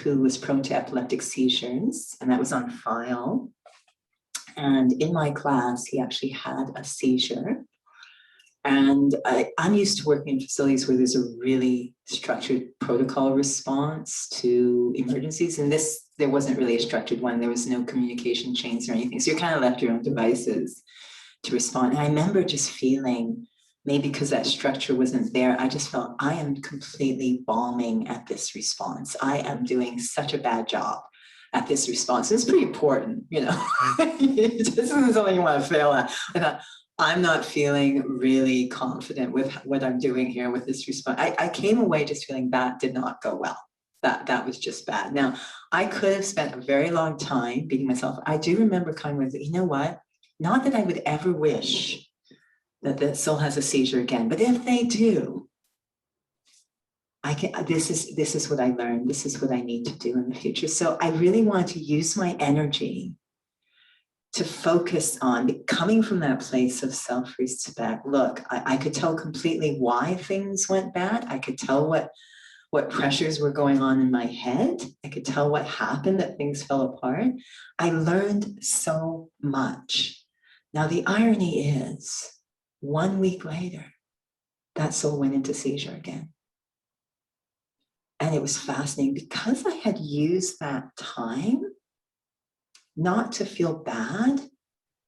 who was prone to epileptic seizures, and that was on file. And in my class, he actually had a seizure. And I'm used to working in facilities where there's a really structured protocol response to emergencies. And there wasn't really a structured one. There was no communication chains or anything. So you're kind of left to your own devices to respond. And I remember just feeling, maybe because that structure wasn't there, I just felt I am completely bombing at this response. I am doing such a bad job at this response. It's pretty important, This isn't something you want to fail at. I thought, I'm not feeling really confident with what I'm doing here with this response. I came away just feeling that did not go well. That was just bad. Now, I could have spent a very long time beating myself. I do remember coming with, you know what? Not that I would ever wish that the soul has a seizure again, but if they do, this is what I learned. This is what I need to do in the future. So I really want to use my energy to focus on coming from that place of self-respect. Look, I could tell completely why things went bad. I could tell what pressures were going on in my head. I could tell what happened, that things fell apart. I learned so much. Now, the irony is, 1 week later, that soul went into seizure again. And it was fascinating because I had used that time not to feel bad,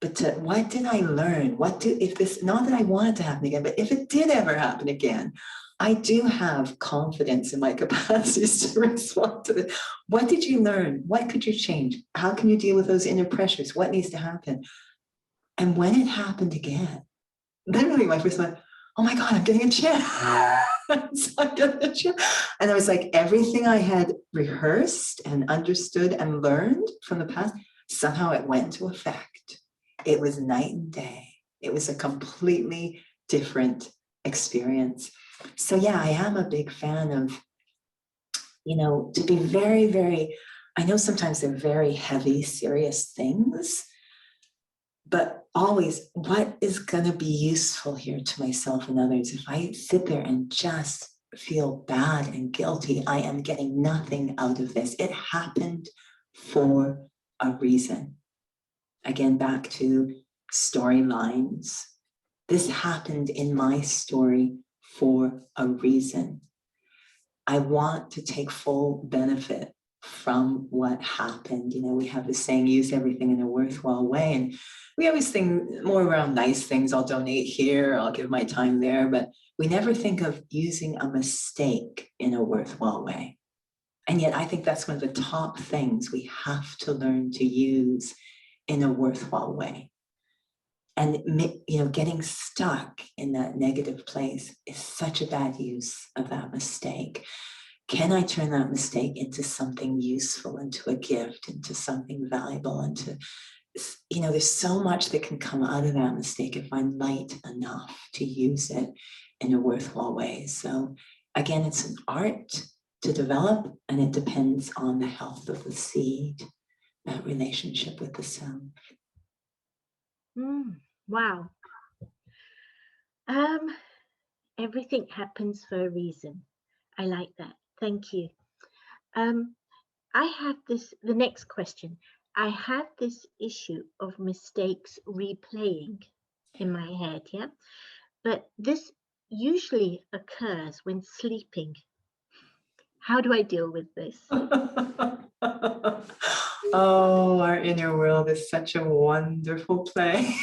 but what did I learn? Not that I want it to happen again, but if it did ever happen again, I do have confidence in my capacities to respond to this. What did you learn? What could you change? How can you deal with those inner pressures? What needs to happen? And when it happened again, literally my first thought, oh my God, I'm getting a chance. I'm getting a chance. And I was like, everything I had rehearsed and understood and learned from the past, somehow it went into effect. It was night and day. It was a completely different experience. So yeah, I am a big fan of, to be very, very, I know sometimes they're very heavy, serious things, but always what is going to be useful here to myself and others. If I sit there and just feel bad and guilty, I am getting nothing out of this. It happened for a reason. Again, back to storylines. This happened in my story for a reason. I want to take full benefit from what happened. We have this saying, use everything in a worthwhile way. And we always think more around nice things. I'll donate here, I'll give my time there, but we never think of using a mistake in a worthwhile way. And yet I think that's one of the top things we have to learn to use in a worthwhile way. And getting stuck in that negative place is such a bad use of that mistake. Can I turn that mistake into something useful, into a gift, into something valuable, into, there's so much that can come out of that mistake if I'm light enough to use it in a worthwhile way. So again, it's an art to develop, and it depends on the health of the seed, that relationship with the self. Wow. Everything happens for a reason. I like that. Thank you. I have the next question. I have this issue of mistakes replaying in my head, yeah? But this usually occurs when sleeping. How do I deal with this? Oh, our inner world is such a wonderful place.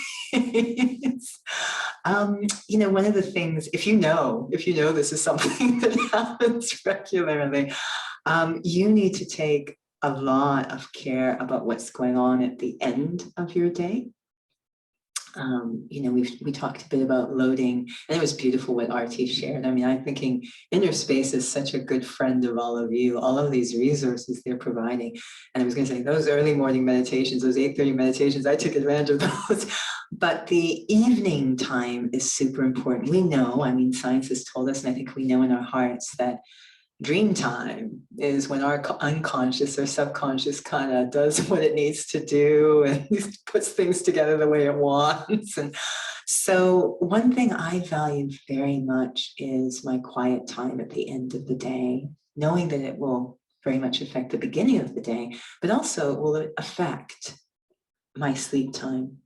One of the things, if you know this is something that happens regularly, you need to take a lot of care about what's going on at the end of your day. We talked a bit about loading, and it was beautiful what RT shared. I mean, I'm thinking Inner Space is such a good friend of all of you, all of these resources they're providing. And I was going to say, those early morning meditations, those 8:30 meditations, I took advantage of those. But the evening time is super important. We know, science has told us, and I think we know in our hearts that dream time is when our unconscious or subconscious kind of does what it needs to do and puts things together the way it wants. And so one thing I value very much is my quiet time at the end of the day, knowing that it will very much affect the beginning of the day, but also it will affect my sleep time.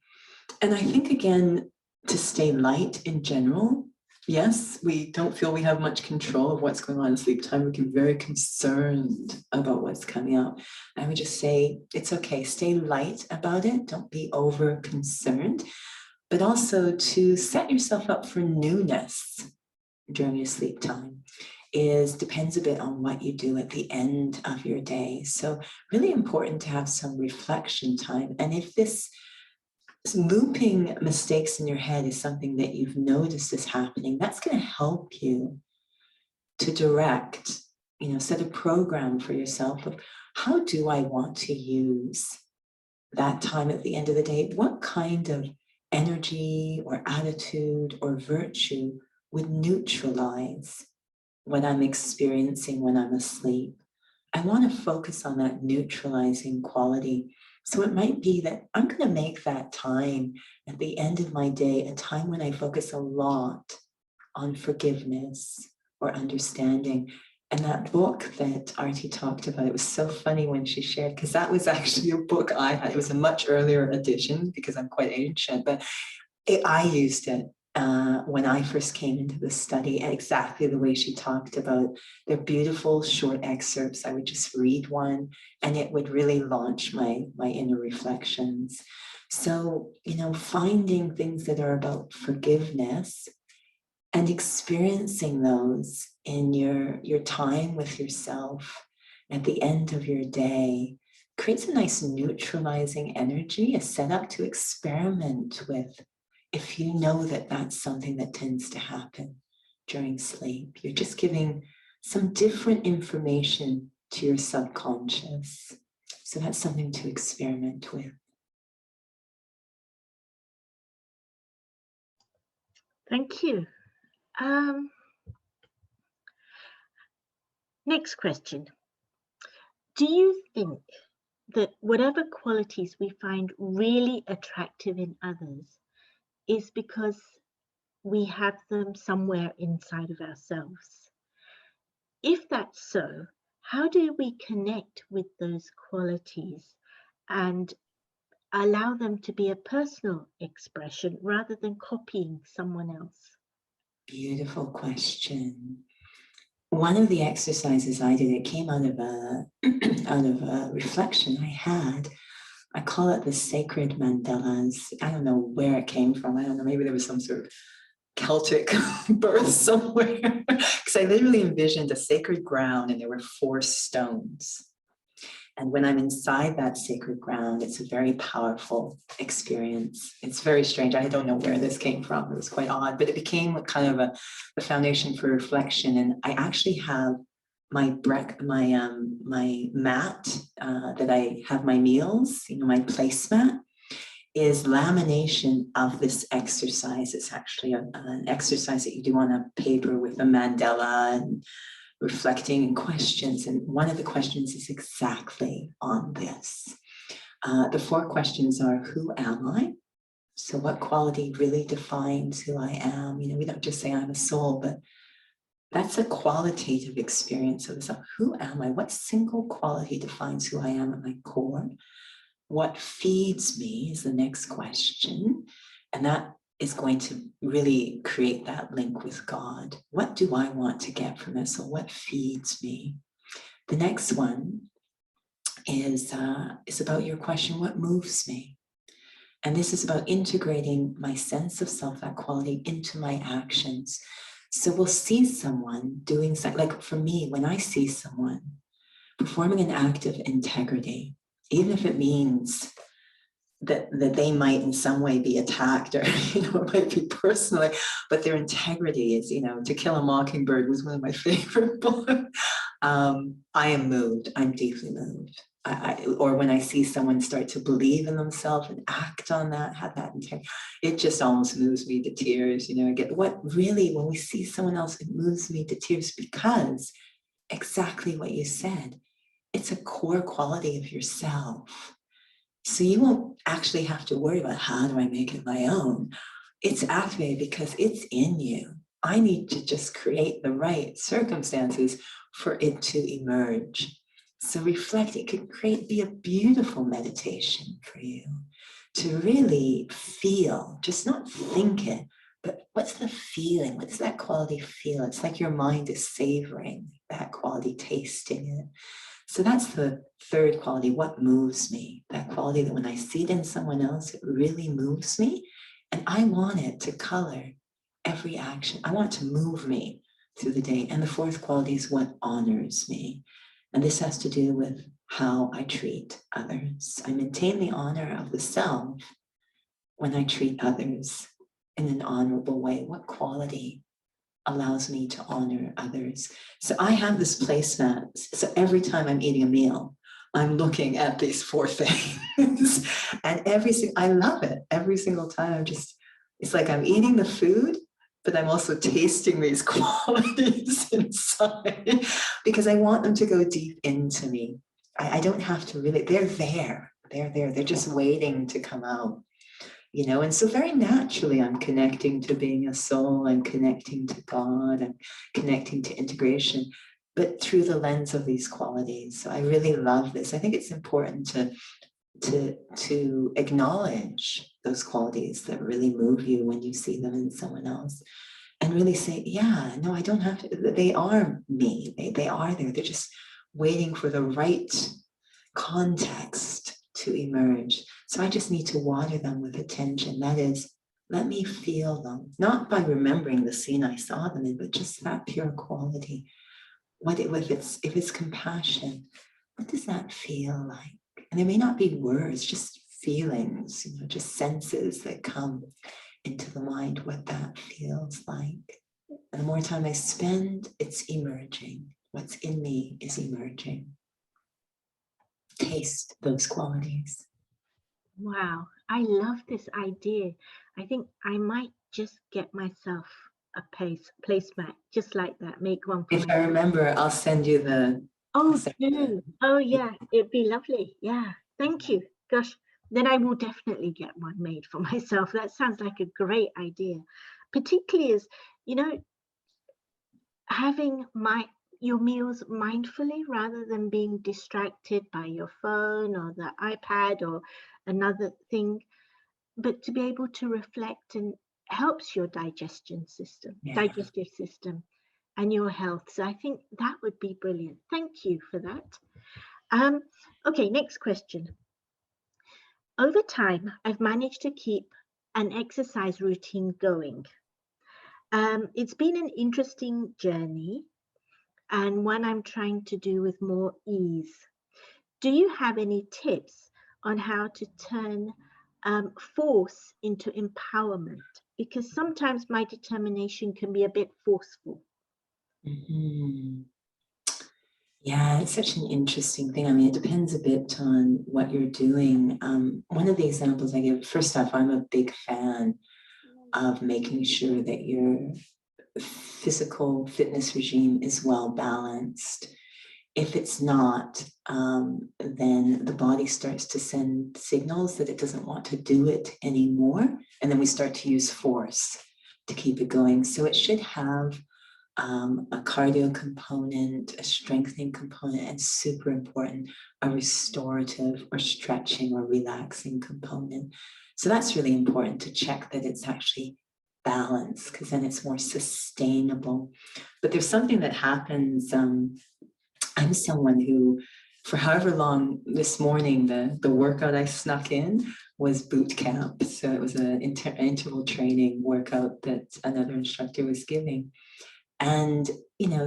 And I think, again, to stay light in general, yes, we don't feel we have much control of what's going on in sleep time. We can be very concerned about what's coming up. I would just say, it's okay, stay light about it. Don't be over concerned, but also to set yourself up for newness during your sleep time depends a bit on what you do at the end of your day. So really important to have some reflection time. And if this looping mistakes in your head is something that you've noticed is happening, that's going to help you to direct, set a program for yourself of how do I want to use that time at the end of the day? What kind of energy or attitude or virtue would neutralize what I'm experiencing when I'm asleep? I want to focus on that neutralizing quality. So it might be that I'm going to make that time at the end of my day a time when I focus a lot on forgiveness or understanding. And that book that Artie talked about, it was so funny when she shared, because that was actually a book I had. It was a much earlier edition because I'm quite ancient, but I used it when I first came into the study, exactly the way she talked about. They're beautiful short excerpts. I would just read one and it would really launch my inner reflections. So, finding things that are about forgiveness and experiencing those in your time with yourself at the end of your day creates a nice neutralizing energy, a setup to experiment with. If you know that that's something that tends to happen during sleep, you're just giving some different information to your subconscious. So that's something to experiment with. Thank you. Next question. Do you think that whatever qualities we find really attractive in others is because we have them somewhere inside of ourselves? If that's so, how do we connect with those qualities and allow them to be a personal expression rather than copying someone else? Beautiful question. One of the exercises I did, it came out of a reflection I had. I call it the sacred mandalas. I don't know where it came from. I don't know, maybe there was some sort of Celtic birth somewhere. Because I literally envisioned a sacred ground and there were 4 stones. And when I'm inside that sacred ground, it's a very powerful experience. It's very strange. I don't know where this came from. It was quite odd, but it became kind of a foundation for reflection. And I actually have my mat that I have my meals, my placemat, is lamination of this exercise. It's actually an exercise that you do on a paper with a mandala and reflecting and questions. And one of the questions is exactly on this. The 4 questions are, who am I? So what quality really defines who I am? We don't just say I'm a soul, but that's a qualitative experience of self. Who am I? What single quality defines who I am at my core? What feeds me is the next question. And that is going to really create that link with God. What do I want to get from this? Or what feeds me? The next one is about your question, what moves me? And this is about integrating my sense of self, that quality, into my actions. So we'll see someone doing something, like for me, when I see someone performing an act of integrity, even if it means that they might in some way be attacked, or it might be personally, but their integrity is, To Kill a Mockingbird was one of my favorite books. I am moved. I'm deeply moved. Or when I see someone start to believe in themselves and act on that, have that integrity, it just almost moves me to tears. When we see someone else, it moves me to tears, because exactly what you said, it's a core quality of yourself. So you won't actually have to worry about, how do I make it my own? It's activated because it's in you. I need to just create the right circumstances for it to emerge. So reflect, it could be a beautiful meditation for you to really feel, just not think it, but what's the feeling? What's that quality feel? It's like your mind is savoring that quality, tasting it. So that's the 3rd quality, what moves me, that quality that when I see it in someone else, it really moves me. And I want it to color every action. I want it to move me through the day. And the 4th quality is what honors me. And this has to do with how I treat others. I maintain the honor of the self when I treat others in an honorable way. What quality allows me to honor others? So I have this placemat. So every time I'm eating a meal, I'm looking at these 4 things. And I love it. Every single time it's like I'm eating the food, but I'm also tasting these qualities inside, because I want them to go deep into me. I don't have to really, they're there. They're just waiting to come out. And so very naturally, I'm connecting to being a soul, I'm connecting to God, I'm connecting to integration, but through the lens of these qualities. So I really love this. I think it's important to acknowledge those qualities that really move you when you see them in someone else, and really say, yeah, no, I don't have to, they are me, they are there, they're just waiting for the right context to emerge. So I just need to water them with attention. That is Let me feel them, not by remembering the scene I saw them in, but just that pure quality. If it's compassion, what does that feel like? And there may not be words, just feelings, just senses that come into the mind, what that feels like. And the more time I spend, it's emerging. What's in me is emerging. Taste those qualities. Wow, I love this idea. I think I might just get myself a placemat, just like that. Make one for If I myself. remember, I'll send you the. Oh, do. Oh, yeah, it'd be lovely. Yeah, thank you. Gosh, then I will definitely get one made for myself. That sounds like a great idea, particularly as, you know, having your meals mindfully rather than being distracted by your phone or the iPad or another thing, but to be able to reflect and helps your Yeah. digestive system and your health. So I think that would be brilliant. Thank you for that. Okay, next question. Over time, I've managed to keep an exercise routine going. It's been an interesting journey and one I'm trying to do with more ease. Do you have any tips on how to turn force into empowerment? Because sometimes my determination can be a bit forceful. Mm-hmm. Yeah, it's such an interesting thing. I mean, it depends a bit on what you're doing. One of the examples I give, first off, I'm a big fan of making sure that your physical fitness regime is well balanced. If it's not, then the body starts to send signals that it doesn't want to do it anymore. And then we start to use force to keep it going. So it should have a cardio component, a strengthening component, and super important, a restorative or stretching or relaxing component. So that's really important to check that it's actually balanced, because then it's more sustainable. But there's something that happens. I'm someone who, for however long, this morning, the workout I snuck in was boot camp. So it was an interval training workout that another instructor was giving. And,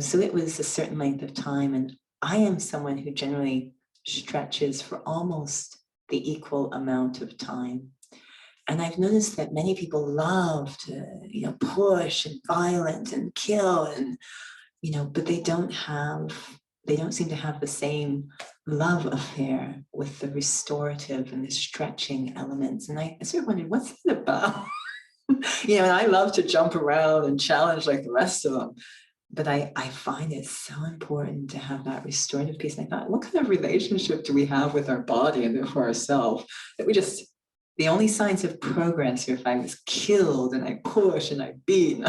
so it was a certain length of time. And I am someone who generally stretches for almost the equal amount of time. And I've noticed that many people love to, push and violent and kill and, but they don't seem to have the same love affair with the restorative and the stretching elements. And I sort of wondered, what's it about? And I love to jump around and challenge like the rest of them. But I find it so important to have that restorative piece. And I thought, what kind of relationship do we have with our body and therefore ourselves that the only signs of progress are if I was killed and I push and I beat.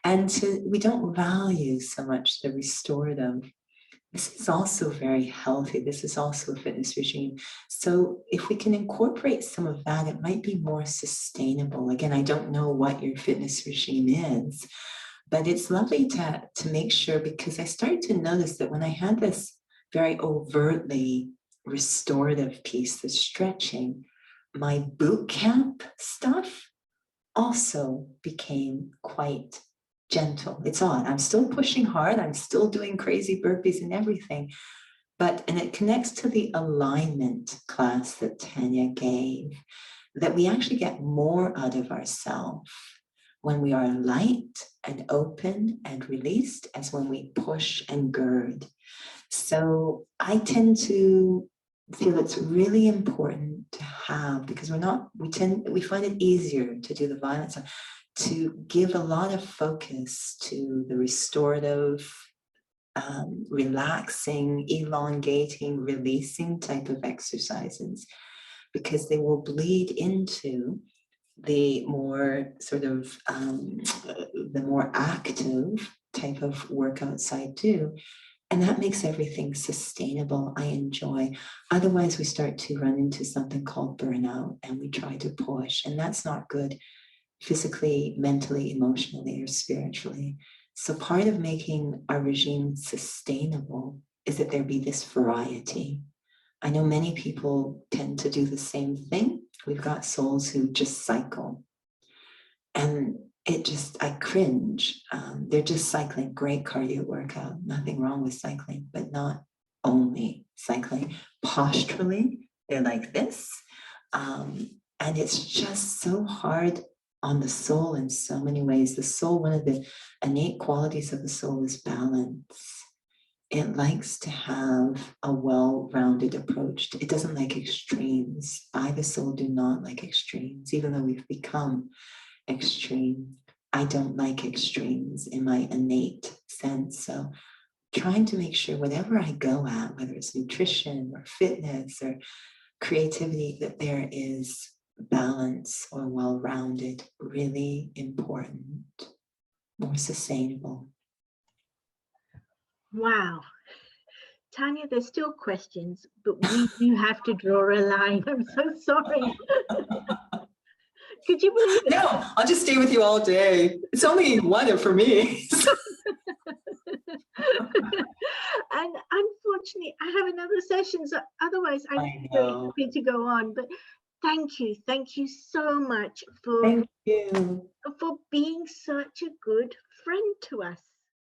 And we don't value so much the restorative. This is also very healthy. This is also a fitness regime. So if we can incorporate some of that, it might be more sustainable. Again, I don't know what your fitness regime is, but it's lovely to make sure, because I started to notice that when I had this very overtly restorative piece, the stretching, my boot camp stuff also became quite gentle. It's odd. I'm still pushing hard. I'm still doing crazy burpees and everything. And it connects to the alignment class that Tanya gave, that we actually get more out of ourselves when we are light and open and released as when we push and gird. So I tend to feel it's really important to have, because we find it easier to do the violence, to give a lot of focus to the restorative, relaxing, elongating, releasing type of exercises, because they will bleed into the more sort of the more active type of workouts I do. And that makes everything sustainable. I enjoy. Otherwise, we start to run into something called burnout, and we try to push, and that's not good physically, mentally, emotionally, or spiritually. So part of making our regime sustainable is that there be this variety. I know many people tend to do the same thing. We've got souls who just cycle. And I cringe. They're just cycling, great cardio workout, nothing wrong with cycling, but not only cycling. Posturally, they're like this. And it's just so hard on the soul in so many ways. The soul, one of the innate qualities of the soul is balance. It likes to have a well-rounded approach. It doesn't like extremes. I, the soul, do not like extremes, even though we've become extreme. I don't like extremes in my innate sense. So trying to make sure whatever I go at, whether it's nutrition or fitness or creativity, that there is balance or well-rounded, really important, more sustainable. Wow. Tanya, there's still questions, but we do have to draw a line. I'm so sorry. Could you believe it? No, I'll just stay with you all day. It's only one for me. And unfortunately, I have another session, so otherwise I'm very happy to go on. But thank you so much for Thank you. for being such a good friend to us.